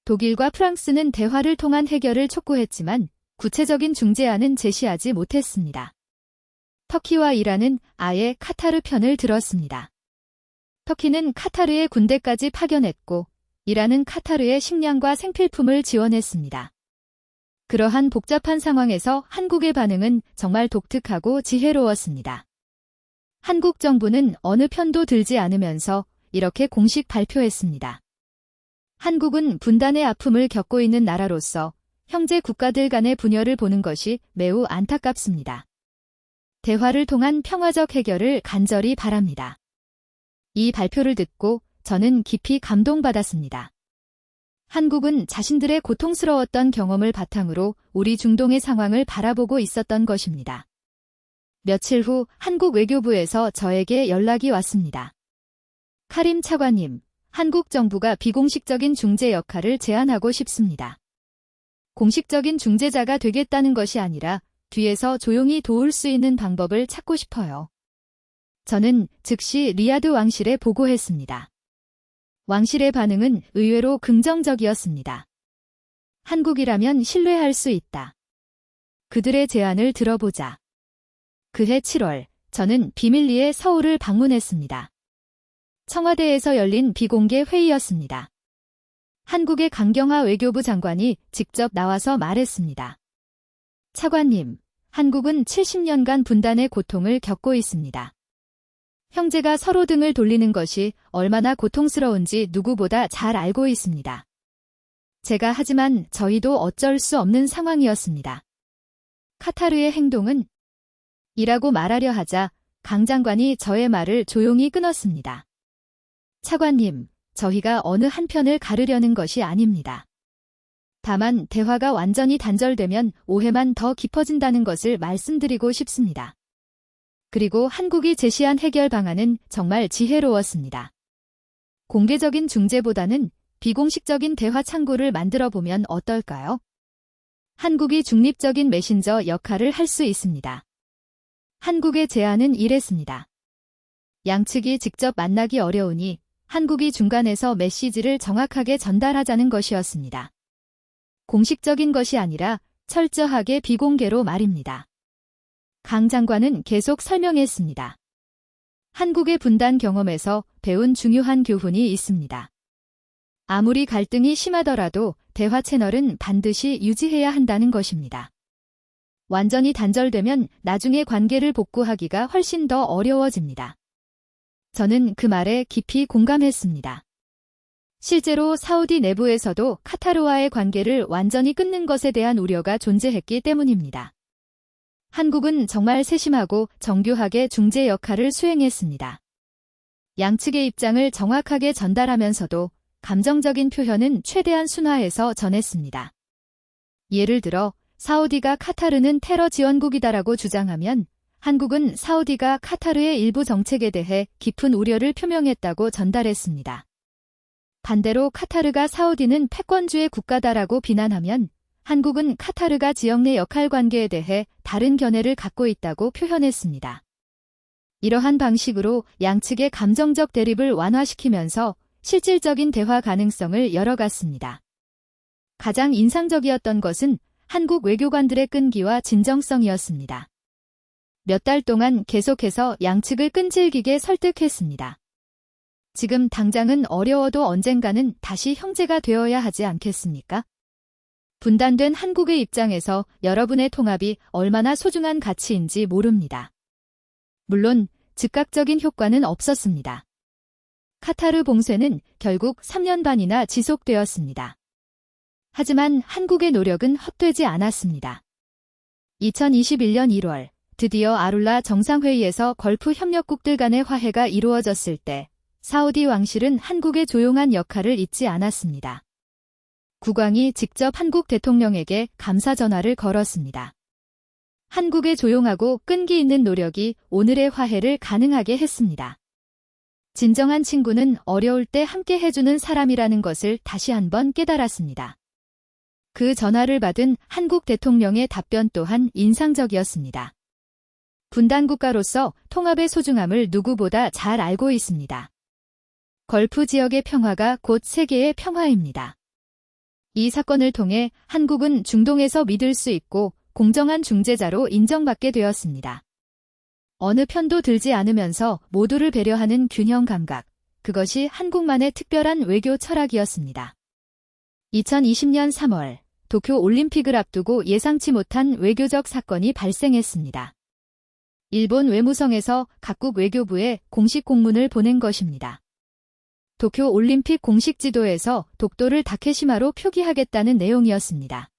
독일과 프랑스는 대화를 통한 해결을 촉구했지만 구체적인 중재안은 제시하지 못했습니다. 터키와 이란은 아예 카타르 편을 들었습니다. 터키는 카타르의 군대까지 파견했고 이란은 카타르의 식량과 생필품을 지원했습니다. 그러한 복잡한 상황에서 한국의 반응은 정말 독특하고 지혜로웠습니다. 한국 정부는 어느 편도 들지 않으면서 이렇게 공식 발표했습니다. 한국은 분단의 아픔을 겪고 있는 나라로서 형제 국가들 간의 분열을 보는 것이 매우 안타깝습니다. 대화를 통한 평화적 해결을 간절히 바랍니다. 이 발표를 듣고 저는 깊이 감동받았습니다. 한국은 자신들의 고통스러웠던 경험을 바탕으로 우리 중동의 상황을 바라보고 있었던 것입니다. 며칠 후 한국 외교부에서 저에게 연락이 왔습니다. 카림 차관님, 한국 정부가 비공식적인 중재 역할을 제안하고 싶습니다. 공식적인 중재자가 되겠다는 것이 아니라 뒤에서 조용히 도울 수 있는 방법을 찾고 싶어요. 저는 즉시 리야드 왕실에 보고했습니다. 왕실의 반응은 의외로 긍정적이었습니다. 한국이라면 신뢰할 수 있다. 그들의 제안을 들어보자. 그해 7월, 저는 비밀리에 서울을 방문했습니다. 청와대에서 열린 비공개 회의였습니다. 한국의 강경화 외교부 장관이 직접 나와서 말했습니다. 차관님, 한국은 70년간 분단의 고통을 겪고 있습니다. 형제가 서로 등을 돌리는 것이 얼마나 고통스러운지 누구보다 잘 알고 있습니다. 하지만 저희도 어쩔 수 없는 상황이었습니다. 카타르의 행동은 이라고 말하려 하자 강 장관이 저의 말을 조용히 끊었습니다. 차관님, 저희가 어느 한편을 가르려는 것이 아닙니다. 다만 대화가 완전히 단절되면 오해만 더 깊어진다는 것을 말씀드리고 싶습니다. 그리고 한국이 제시한 해결 방안은 정말 지혜로웠습니다. 공개적인 중재보다는 비공식적인 대화 창구를 만들어 보면 어떨까요? 한국이 중립적인 메신저 역할을 할 수 있습니다. 한국의 제안은 이랬습니다. 양측이 직접 만나기 어려우니 한국이 중간에서 메시지를 정확하게 전달하자는 것이었습니다. 공식적인 것이 아니라 철저하게 비공개로 말입니다. 강 장관은 계속 설명했습니다. 한국의 분단 경험에서 배운 중요한 교훈이 있습니다. 아무리 갈등이 심하더라도 대화 채널은 반드시 유지해야 한다는 것입니다. 완전히 단절되면 나중에 관계를 복구하기가 훨씬 더 어려워집니다. 저는 그 말에 깊이 공감했습니다. 실제로 사우디 내부에서도 카타르와의 관계를 완전히 끊는 것에 대한 우려가 존재했기 때문입니다. 한국은 정말 세심하고 정교하게 중재 역할을 수행했습니다. 양측의 입장을 정확하게 전달하면서도 감정적인 표현은 최대한 순화해서 전했습니다. 예를 들어 사우디가 카타르는 테러 지원국이다라고 주장하면 한국은 사우디가 카타르의 일부 정책에 대해 깊은 우려를 표명했다고 전달했습니다. 반대로 카타르가 사우디는 패권주의 국가다라고 비난하면 한국은 카타르가 지역 내 역할관계에 대해 다른 견해를 갖고 있다고 표현했습니다. 이러한 방식으로 양측의 감정적 대립을 완화시키면서 실질적인 대화 가능성을 열어갔습니다. 가장 인상적이었던 것은 한국 외교관들의 끈기와 진정성이었습니다. 몇 달 동안 계속해서 양측을 끈질기게 설득했습니다. 지금 당장은 어려워도 언젠가는 다시 형제가 되어야 하지 않겠습니까? 분단된 한국의 입장에서 여러분의 통합이 얼마나 소중한 가치인지 모릅니다. 물론 즉각적인 효과는 없었습니다. 카타르 봉쇄는 결국 3년 반이나 지속되었습니다. 하지만 한국의 노력은 헛되지 않았습니다. 2021년 1월 드디어 아룰라 정상회의에서 걸프 협력국들 간의 화해가 이루어졌을 때 사우디 왕실은 한국의 조용한 역할을 잊지 않았습니다. 국왕이 직접 한국 대통령에게 감사 전화를 걸었습니다. 한국의 조용하고 끈기 있는 노력이 오늘의 화해를 가능하게 했습니다. 진정한 친구는 어려울 때 함께 해주는 사람이라는 것을 다시 한번 깨달았습니다. 그 전화를 받은 한국 대통령의 답변 또한 인상적이었습니다. 분단국가로서 통합의 소중함을 누구보다 잘 알고 있습니다. 걸프 지역의 평화가 곧 세계의 평화입니다. 이 사건을 통해 한국은 중동에서 믿을 수 있고 공정한 중재자로 인정받게 되었습니다. 어느 편도 들지 않으면서 모두를 배려하는 균형 감각, 그것이 한국만의 특별한 외교 철학이었습니다. 2020년 3월 도쿄 올림픽을 앞두고 예상치 못한 외교적 사건이 발생했습니다. 일본 외무성에서 각국 외교부에 공식 공문을 보낸 것입니다. 도쿄 올림픽 공식 지도에서 독도를 다케시마로 표기하겠다는 내용이었습니다.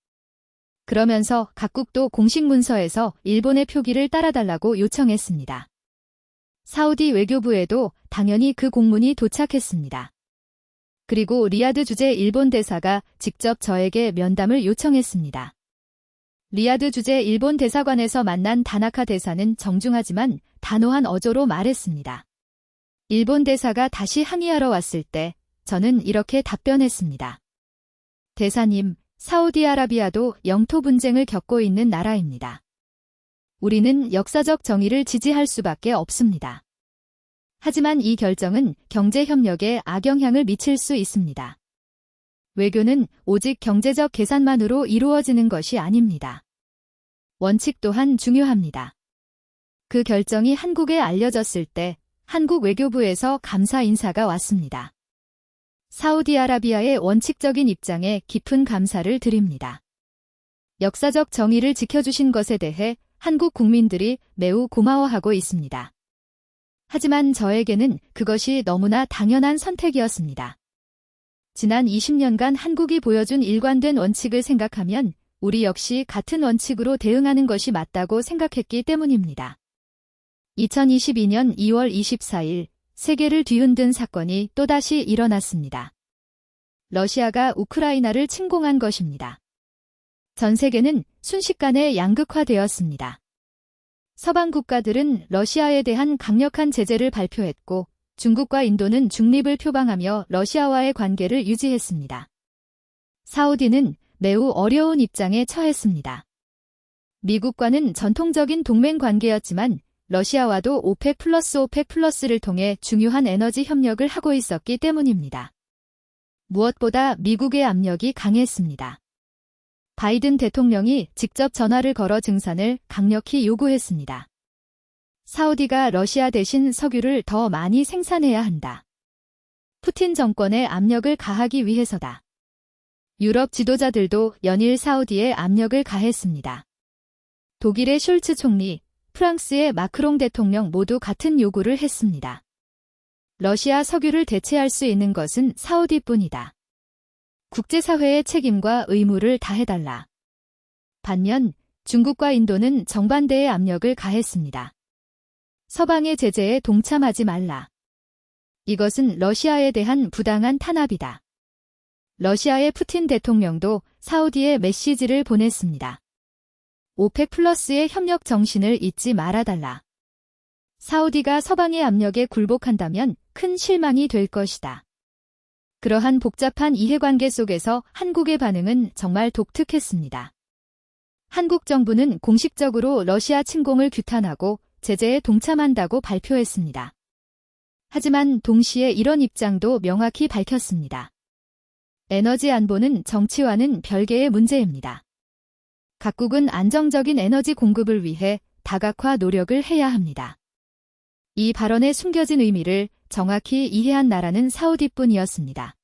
그러면서 각국도 공식 문서에서 일본의 표기를 따라달라고 요청했습니다. 사우디 외교부에도 당연히 그 공문이 도착했습니다. 그리고 리야드 주재 일본 대사가 직접 저에게 면담을 요청했습니다. 리야드 주재 일본 대사관에서 만난 다나카 대사는 정중하지만 단호한 어조로 말했습니다. 일본 대사가 다시 항의하러 왔을 때 저는 이렇게 답변했습니다. 대사님, 사우디아라비아도 영토 분쟁을 겪고 있는 나라입니다. 우리는 역사적 정의를 지지할 수밖에 없습니다. 하지만 이 결정은 경제협력에 악영향을 미칠 수 있습니다. 외교는 오직 경제적 계산만으로 이루어지는 것이 아닙니다. 원칙 또한 중요합니다. 그 결정이 한국에 알려졌을 때 한국 외교부에서 감사 인사가 왔습니다. 사우디아라비아의 원칙적인 입장에 깊은 감사를 드립니다. 역사적 정의를 지켜주신 것에 대해 한국 국민들이 매우 고마워하고 있습니다. 하지만 저에게는 그것이 너무나 당연한 선택이었습니다. 지난 20년간 한국이 보여준 일관된 원칙을 생각하면 우리 역시 같은 원칙으로 대응하는 것이 맞다고 생각했기 때문입니다. 2022년 2월 24일 세계를 뒤흔든 사건이 또다시 일어났습니다. 러시아가 우크라이나를 침공한 것입니다. 전 세계는 순식간에 양극화되었습니다. 서방 국가들은 러시아에 대한 강력한 제재를 발표했고 중국과 인도는 중립을 표방하며 러시아와의 관계를 유지했습니다. 사우디는 매우 어려운 입장에 처했습니다. 미국과는 전통적인 동맹 관계였지만 러시아와도 오펙 플러스를 통해 중요한 에너지 협력을 하고 있었기 때문입니다. 무엇보다 미국의 압력이 강했습니다. 바이든 대통령이 직접 전화를 걸어 증산을 강력히 요구했습니다. 사우디가 러시아 대신 석유를 더 많이 생산해야 한다. 푸틴 정권에 압력을 가하기 위해서다. 유럽 지도자들도 연일 사우디에 압력을 가했습니다. 독일의 숄츠 총리, 프랑스의 마크롱 대통령 모두 같은 요구를 했습니다. 러시아 석유를 대체할 수 있는 것은 사우디뿐이다. 국제사회의 책임과 의무를 다해달라. 반면 중국과 인도는 정반대의 압력을 가했습니다. 서방의 제재에 동참하지 말라. 이것은 러시아에 대한 부당한 탄압이다. 러시아의 푸틴 대통령도 사우디에 메시지를 보냈습니다. 오펙 플러스의 협력 정신을 잊지 말아달라. 사우디가 서방의 압력에 굴복한다면 큰 실망이 될 것이다. 그러한 복잡한 이해관계 속에서 한국의 반응은 정말 독특했습니다. 한국 정부는 공식적으로 러시아 침공을 규탄하고 제재에 동참한다고 발표했습니다. 하지만 동시에 이런 입장도 명확히 밝혔습니다. 에너지 안보는 정치와는 별개의 문제입니다. 각국은 안정적인 에너지 공급을 위해 다각화 노력을 해야 합니다. 이 발언에 숨겨진 의미를 정확히 이해한 나라는 사우디뿐이었습니다.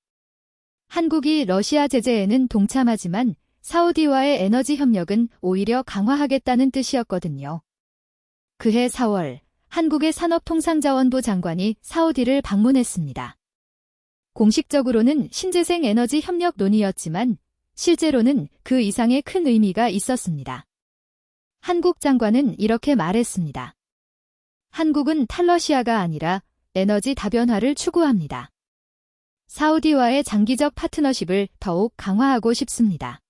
한국이 러시아 제재에는 동참하지만 사우디와의 에너지 협력은 오히려 강화하겠다는 뜻이었거든요. 그해 4월 한국의 산업통상자원부 장관이 사우디를 방문했습니다. 공식적으로는 신재생 에너지 협력 논의였지만 실제로는 그 이상의 큰 의미가 있었습니다. 한국 장관은 이렇게 말했습니다. 한국은 탈러시아가 아니라 에너지 다변화를 추구합니다. 사우디와의 장기적 파트너십을 더욱 강화하고 싶습니다.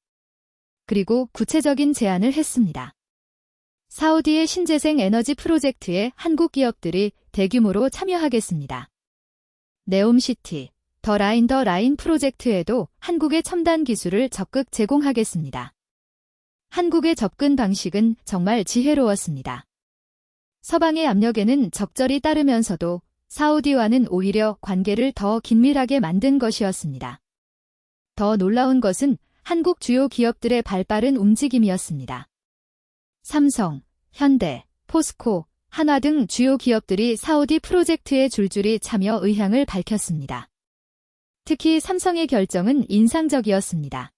그리고 구체적인 제안을 했습니다. 사우디의 신재생 에너지 프로젝트에 한국 기업들이 대규모로 참여하겠습니다. 네옴시티, 더 라인 프로젝트에도 한국의 첨단 기술을 적극 제공하겠습니다. 한국의 접근 방식은 정말 지혜로웠습니다. 서방의 압력에는 적절히 따르면서도 사우디와는 오히려 관계를 더 긴밀하게 만든 것이었습니다. 더 놀라운 것은 한국 주요 기업들의 발빠른 움직임이었습니다. 삼성, 현대, 포스코, 한화 등 주요 기업들이 사우디 프로젝트에 줄줄이 참여 의향을 밝혔습니다. 특히 삼성의 결정은 인상적이었습니다.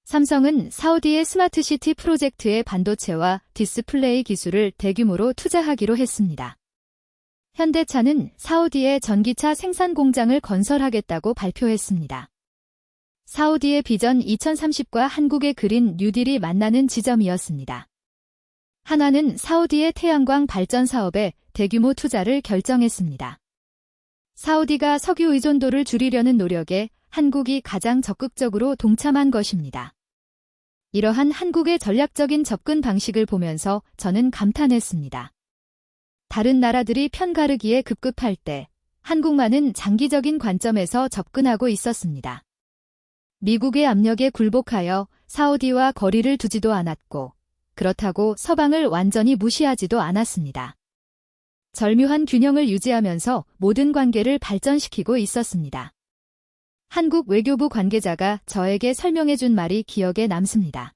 삼성은 사우디의 스마트시티 프로젝트의 반도체와 디스플레이 기술을 대규모로 투자하기로 했습니다. 현대차는 사우디에 전기차 생산 공장을 건설하겠다고 발표했습니다. 사우디의 비전 2030과 한국의 그린 뉴딜이 만나는 지점이었습니다. 한화는 사우디의 태양광 발전 사업에 대규모 투자를 결정했습니다. 사우디가 석유 의존도를 줄이려는 노력에 한국이 가장 적극적으로 동참한 것입니다. 이러한 한국의 전략적인 접근 방식을 보면서 저는 감탄했습니다. 다른 나라들이 편가르기에 급급할 때 한국만은 장기적인 관점에서 접근하고 있었습니다. 미국의 압력에 굴복하여 사우디와 거리를 두지도 않았고 그렇다고 서방을 완전히 무시하지도 않았습니다. 절묘한 균형을 유지하면서 모든 관계를 발전시키고 있었습니다. 한국 외교부 관계자가 저에게 설명해준 말이 기억에 남습니다.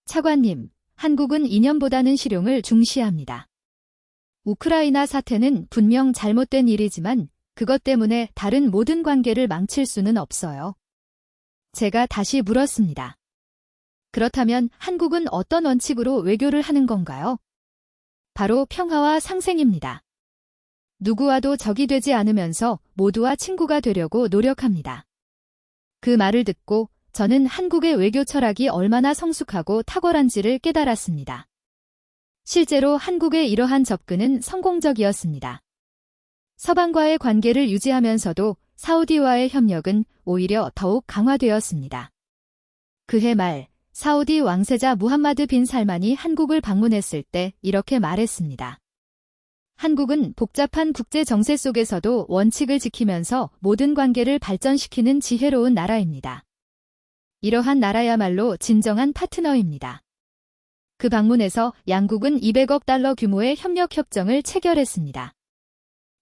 차관님, 한국은 이념보다는 실용을 중시합니다. 우크라이나 사태는 분명 잘못된 일이지만 그것 때문에 다른 모든 관계를 망칠 수는 없어요. 제가 다시 물었습니다. 그렇다면 한국은 어떤 원칙으로 외교를 하는 건가요? 바로 평화와 상생입니다. 누구와도 적이 되지 않으면서 모두와 친구가 되려고 노력합니다. 그 말을 듣고 저는 한국의 외교 철학이 얼마나 성숙하고 탁월한지를 깨달았습니다. 실제로 한국의 이러한 접근은 성공적이었습니다. 서방과의 관계를 유지하면서도 사우디와의 협력은 오히려 더욱 강화되었습니다. 그해 말 사우디 왕세자 무함마드 빈 살만이 한국을 방문했을 때 이렇게 말했습니다. 한국은 복잡한 국제 정세 속에서도 원칙을 지키면서 모든 관계를 발전시키는 지혜로운 나라입니다. 이러한 나라야말로 진정한 파트너입니다. 그 방문에서 양국은 200억 달러 규모의 협력 협정을 체결했습니다.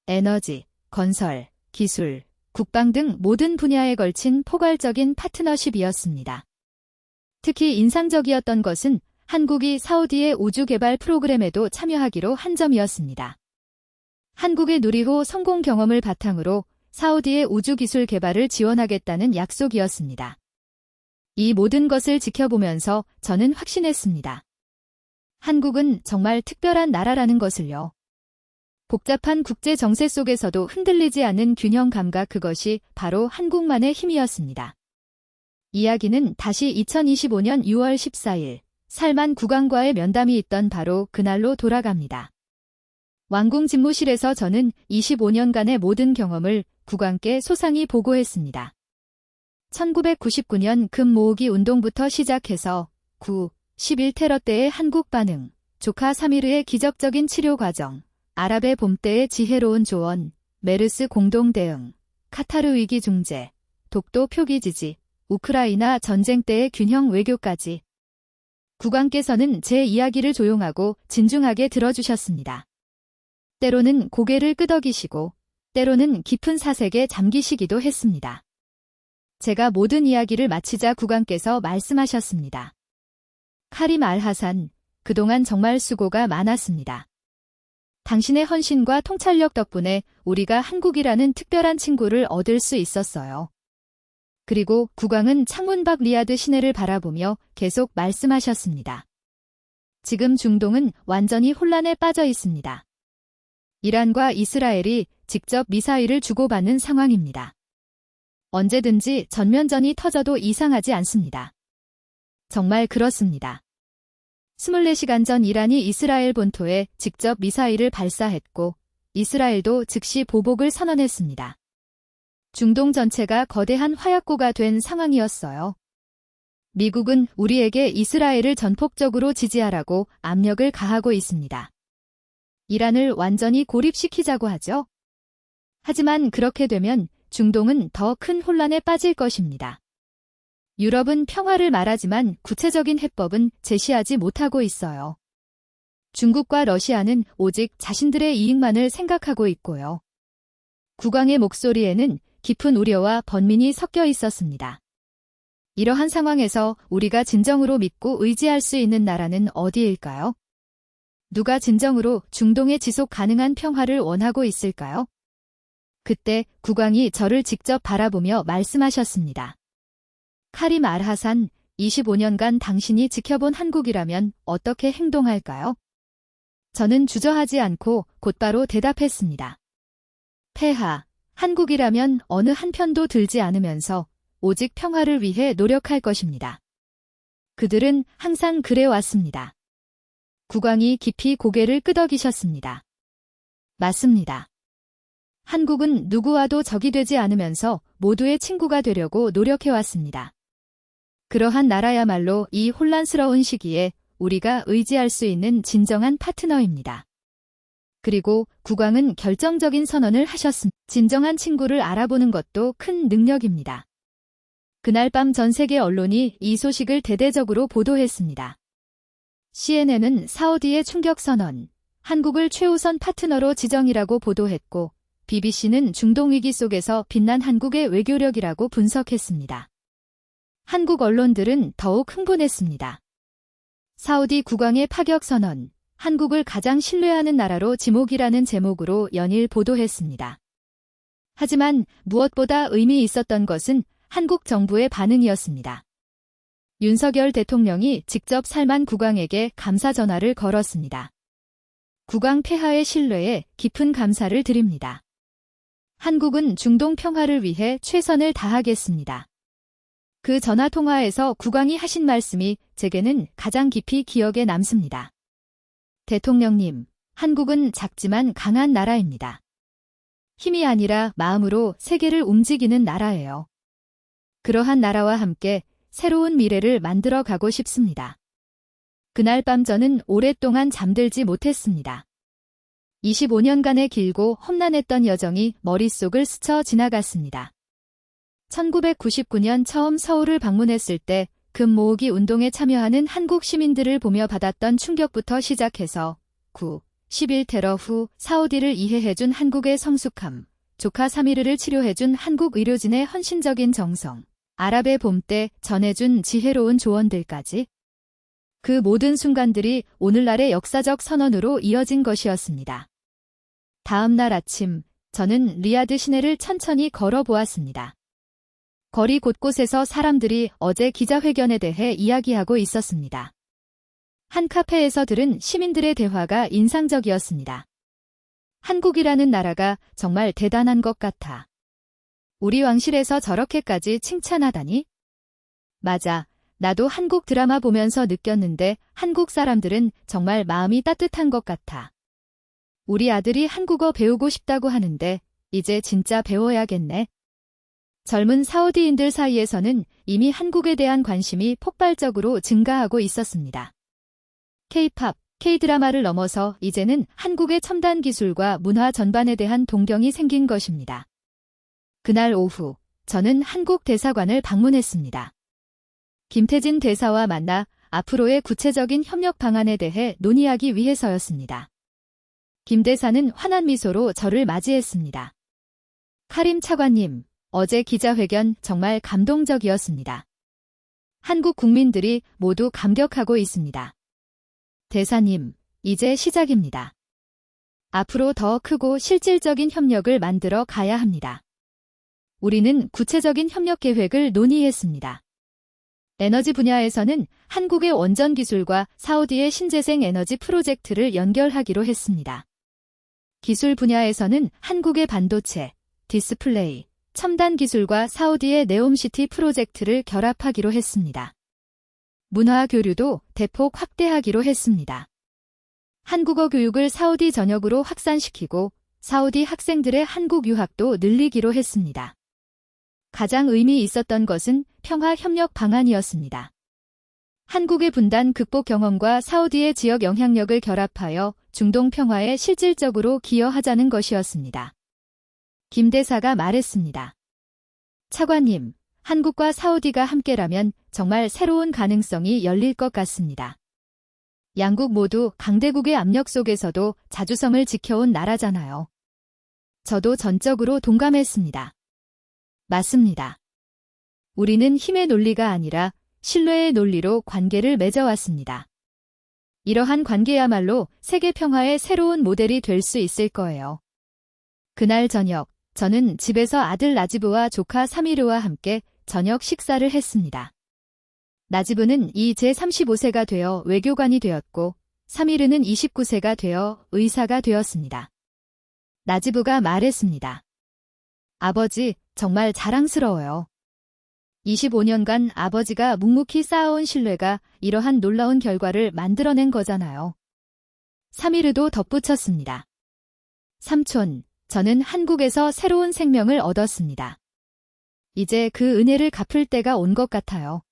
에너지, 건설, 기술, 국방 등 모든 분야에 걸친 포괄적인 파트너십이었습니다. 특히 인상적이었던 것은 한국이 사우디의 우주 개발 프로그램에도 참여하기로 한 점이었습니다. 한국의 누리호 성공 경험을 바탕으로 사우디의 우주 기술 개발을 지원하겠다는 약속이었습니다. 이 모든 것을 지켜보면서 저는 확신했습니다. 한국은 정말 특별한 나라라는 것을요. 복잡한 국제 정세 속에서도 흔들리지 않는 균형 감각, 그것이 바로 한국만의 힘이었습니다. 이야기는 다시 2025년 6월 14일 살만 국왕과의 면담이 있던 바로 그날로 돌아갑니다. 왕궁 집무실에서 저는 25년간의 모든 경험을 국왕께 소상히 보고했습니다. 1999년 금 모으기 운동부터 시작해서 11 테러 때의 한국 반응, 조카 사미르의 기적적인 치료 과정, 아랍의 봄 때의 지혜로운 조언, 메르스 공동 대응, 카타르 위기 중재, 독도 표기 지지, 우크라이나 전쟁 때의 균형 외교까지. 국왕께서는 제 이야기를 조용하고 진중하게 들어주셨습니다. 때로는 고개를 끄덕이시고 때로는 깊은 사색에 잠기시기도 했습니다. 제가 모든 이야기를 마치자 국왕께서 말씀하셨습니다. 카림 알하산, 그동안 정말 수고가 많았습니다. 당신의 헌신과 통찰력 덕분에 우리가 한국이라는 특별한 친구를 얻을 수 있었어요. 그리고 국왕은 창문 밖 리야드 시내를 바라보며 계속 말씀하셨습니다. 지금 중동은 완전히 혼란에 빠져 있습니다. 이란과 이스라엘이 직접 미사일을 주고받는 상황입니다. 언제든지 전면전이 터져도 이상하지 않습니다. 정말 그렇습니다. 24시간 전 이란이 이스라엘 본토에 직접 미사일을 발사했고 이스라엘도 즉시 보복을 선언했습니다. 중동 전체가 거대한 화약고가 된 상황이었어요. 미국은 우리에게 이스라엘을 전폭적으로 지지하라고 압력을 가하고 있습니다. 이란을 완전히 고립시키자고 하죠. 하지만 그렇게 되면 중동은 더 큰 혼란에 빠질 것입니다. 유럽은 평화를 말하지만 구체적인 해법은 제시하지 못하고 있어요. 중국과 러시아는 오직 자신들의 이익만을 생각하고 있고요. 국왕의 목소리에는 깊은 우려와 번민이 섞여 있었습니다. 이러한 상황에서 우리가 진정으로 믿고 의지할 수 있는 나라는 어디일까요? 누가 진정으로 중동의 지속 가능한 평화를 원하고 있을까요? 그때 국왕이 저를 직접 바라보며 말씀하셨습니다. 카림 알하산, 25년간 당신이 지켜본 한국이라면 어떻게 행동할까요? 저는 주저하지 않고 곧바로 대답했습니다. 폐하, 한국이라면 어느 한편도 들지 않으면서 오직 평화를 위해 노력할 것입니다. 그들은 항상 그래왔습니다. 국왕이 깊이 고개를 끄덕이셨습니다. 맞습니다. 한국은 누구와도 적이 되지 않으면서 모두의 친구가 되려고 노력해왔습니다. 그러한 나라야말로 이 혼란스러운 시기에 우리가 의지할 수 있는 진정한 파트너입니다. 그리고 국왕은 결정적인 선언을 하셨습니다. 진정한 친구를 알아보는 것도 큰 능력입니다. 그날 밤 전 세계 언론이 이 소식을 대대적으로 보도했습니다. CNN은 사우디의 충격 선언, 한국을 최우선 파트너로 지정이라고 보도했고, BBC는 중동 위기 속에서 빛난 한국의 외교력이라고 분석했습니다. 한국 언론들은 더욱 흥분했습니다. 사우디 국왕의 파격 선언, 한국을 가장 신뢰하는 나라로 지목이라는 제목으로 연일 보도했습니다. 하지만 무엇보다 의미 있었던 것은 한국 정부의 반응이었습니다. 윤석열 대통령이 직접 살만 국왕에게 감사 전화를 걸었습니다. 국왕 폐하의 신뢰에 깊은 감사를 드립니다. 한국은 중동 평화를 위해 최선을 다하겠습니다. 그 전화 통화에서 국왕이 하신 말씀이 제게는 가장 깊이 기억에 남습니다. 대통령님, 한국은 작지만 강한 나라입니다. 힘이 아니라 마음으로 세계를 움직이는 나라예요. 그러한 나라와 함께 새로운 미래를 만들어 가고 싶습니다. 그날 밤 저는 오랫동안 잠들지 못했습니다. 25년간의 길고 험난했던 여정이 머릿속을 스쳐 지나갔습니다. 1999년 처음 서울을 방문했을 때 금 모으기 운동에 참여하는 한국 시민들을 보며 받았던 충격부터 시작해서 11 테러 후 사우디를 이해해준 한국의 성숙함, 조카 사미르를 치료해준 한국 의료진의 헌신적인 정성, 아랍의 봄 때 전해준 지혜로운 조언들까지 그 모든 순간들이 오늘날의 역사적 선언으로 이어진 것이었습니다. 다음 날 아침, 저는 리야드 시내를 천천히 걸어보았습니다. 거리 곳곳에서 사람들이 어제 기자회견에 대해 이야기하고 있었습니다. 한 카페에서 들은 시민들의 대화가 인상적이었습니다. 한국이라는 나라가 정말 대단한 것 같아. 우리 왕실에서 저렇게까지 칭찬하다니? 맞아. 나도 한국 드라마 보면서 느꼈는데 한국 사람들은 정말 마음이 따뜻한 것 같아. 우리 아들이 한국어 배우고 싶다고 하는데 이제 진짜 배워야겠네. 젊은 사우디인들 사이에서는 이미 한국에 대한 관심이 폭발적으로 증가하고 있었습니다. K-팝, K-드라마를 넘어서 이제는 한국의 첨단 기술과 문화 전반에 대한 동경이 생긴 것입니다. 그날 오후, 저는 한국 대사관을 방문했습니다. 김태진 대사와 만나 앞으로의 구체적인 협력 방안에 대해 논의하기 위해서였습니다. 김 대사는 환한 미소로 저를 맞이했습니다. 카림 차관님, 어제 기자회견 정말 감동적이었습니다. 한국 국민들이 모두 감격하고 있습니다. 대사님, 이제 시작입니다. 앞으로 더 크고 실질적인 협력을 만들어 가야 합니다. 우리는 구체적인 협력 계획을 논의했습니다. 에너지 분야에서는 한국의 원전 기술과 사우디의 신재생 에너지 프로젝트를 연결하기로 했습니다. 기술 분야에서는 한국의 반도체, 디스플레이, 첨단 기술과 사우디의 네옴시티 프로젝트를 결합하기로 했습니다. 문화 교류도 대폭 확대하기로 했습니다. 한국어 교육을 사우디 전역으로 확산시키고 사우디 학생들의 한국 유학도 늘리기로 했습니다. 가장 의미 있었던 것은 평화 협력 방안이었습니다. 한국의 분단 극복 경험과 사우디의 지역 영향력을 결합하여 중동 평화에 실질적으로 기여하자는 것이었습니다. 김 대사가 말했습니다. 차관님, 한국과 사우디가 함께라면 정말 새로운 가능성이 열릴 것 같습니다. 양국 모두 강대국의 압력 속에서도 자주성을 지켜온 나라잖아요. 저도 전적으로 동감했습니다. 맞습니다. 우리는 힘의 논리가 아니라 신뢰의 논리로 관계를 맺어왔습니다. 이러한 관계야말로 세계 평화의 새로운 모델이 될 수 있을 거예요. 그날 저녁, 저는 집에서 아들 나지브와 조카 사미르와 함께 저녁 식사를 했습니다. 나지브는 이제 35세가 되어 외교관이 되었고 사미르는 29세가 되어 의사가 되었습니다. 나지브가 말했습니다. 아버지, 정말 자랑스러워요. 25년간 아버지가 묵묵히 쌓아온 신뢰가 이러한 놀라운 결과를 만들어낸 거잖아요. 사미르도 덧붙였습니다. 삼촌, 저는 한국에서 새로운 생명을 얻었습니다. 이제 그 은혜를 갚을 때가 온 것 같아요.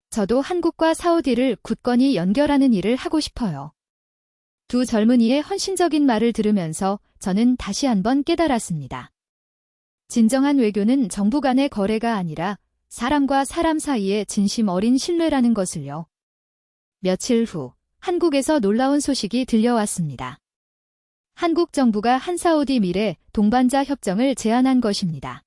저도 한국과 사우디를 굳건히 연결하는 일을 하고 싶어요. 두 젊은이의 헌신적인 말을 들으면서 저는 다시 한번 깨달았습니다. 진정한 외교는 정부 간의 거래가 아니라 사람과 사람 사이의 진심 어린 신뢰라는 것을요. 며칠 후 한국에서 놀라운 소식이 들려왔습니다. 한국 정부가 한사우디 미래 동반자 협정을 제안한 것입니다.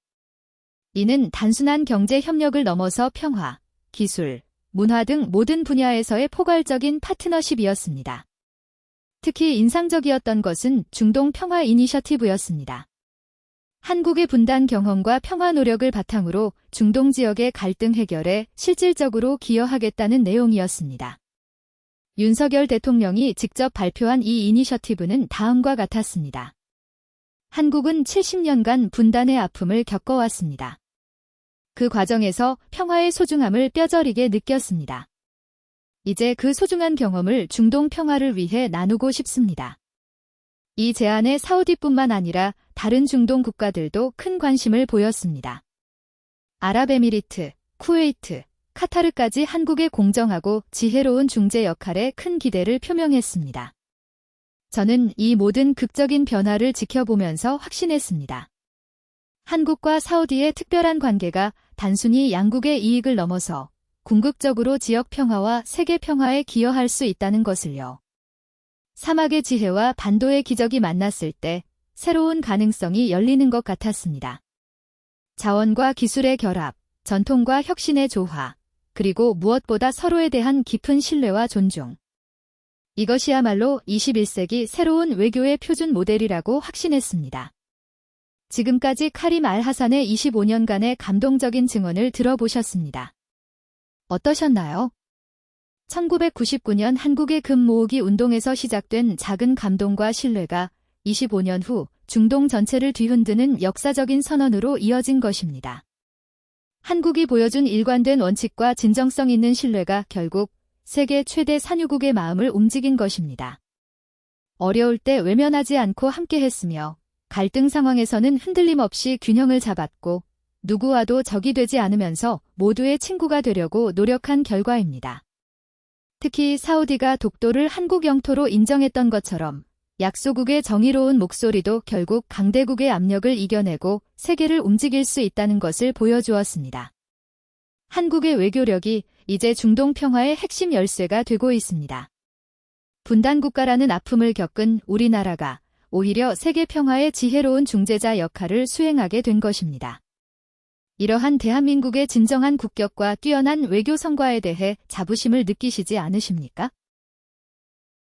이는 단순한 경제 협력을 넘어서 평화, 기술, 문화 등 모든 분야에서의 포괄적인 파트너십이었습니다. 특히 인상적이었던 것은 중동 평화 이니셔티브였습니다. 한국의 분단 경험과 평화 노력을 바탕으로 중동 지역의 갈등 해결에 실질적으로 기여하겠다는 내용이었습니다. 윤석열 대통령이 직접 발표한 이 이니셔티브는 다음과 같았습니다. 한국은 70년간 분단의 아픔을 겪어왔습니다. 그 과정에서 평화의 소중함을 뼈저리게 느꼈습니다. 이제 그 소중한 경험을 중동 평화를 위해 나누고 싶습니다. 이 제안에 사우디뿐만 아니라 다른 중동 국가들도 큰 관심을 보였습니다. 아랍에미리트, 쿠웨이트, 카타르까지 한국의 공정하고 지혜로운 중재 역할에 큰 기대를 표명했습니다. 저는 이 모든 극적인 변화를 지켜보면서 확신했습니다. 한국과 사우디의 특별한 관계가 단순히 양국의 이익을 넘어서 궁극적으로 지역 평화와 세계 평화에 기여할 수 있다는 것을요. 사막의 지혜와 반도의 기적이 만났을 때 새로운 가능성이 열리는 것 같았습니다. 자원과 기술의 결합, 전통과 혁신의 조화, 그리고 무엇보다 서로에 대한 깊은 신뢰와 존중. 이것이야말로 21세기 새로운 외교의 표준 모델이라고 확신했습니다. 지금까지 카림 알하산의 25년간의 감동적인 증언을 들어보셨습니다. 어떠셨나요? 1999년 한국의 금 모으기 운동에서 시작된 작은 감동과 신뢰가 25년 후 중동 전체를 뒤흔드는 역사적인 선언으로 이어진 것입니다. 한국이 보여준 일관된 원칙과 진정성 있는 신뢰가 결국 세계 최대 산유국의 마음을 움직인 것입니다. 어려울 때 외면하지 않고 함께했으며 갈등 상황에서는 흔들림 없이 균형을 잡았고 누구와도 적이 되지 않으면서 모두의 친구가 되려고 노력한 결과입니다. 특히 사우디가 독도를 한국 영토로 인정했던 것처럼 약소국의 정의로운 목소리도 결국 강대국의 압력을 이겨내고 세계를 움직일 수 있다는 것을 보여주었습니다. 한국의 외교력이 이제 중동 평화의 핵심 열쇠가 되고 있습니다. 분단국가라는 아픔을 겪은 우리나라가 오히려 세계 평화의 지혜로운 중재자 역할을 수행하게 된 것입니다. 이러한 대한민국의 진정한 국격과 뛰어난 외교 성과에 대해 자부심을 느끼시지 않으십니까?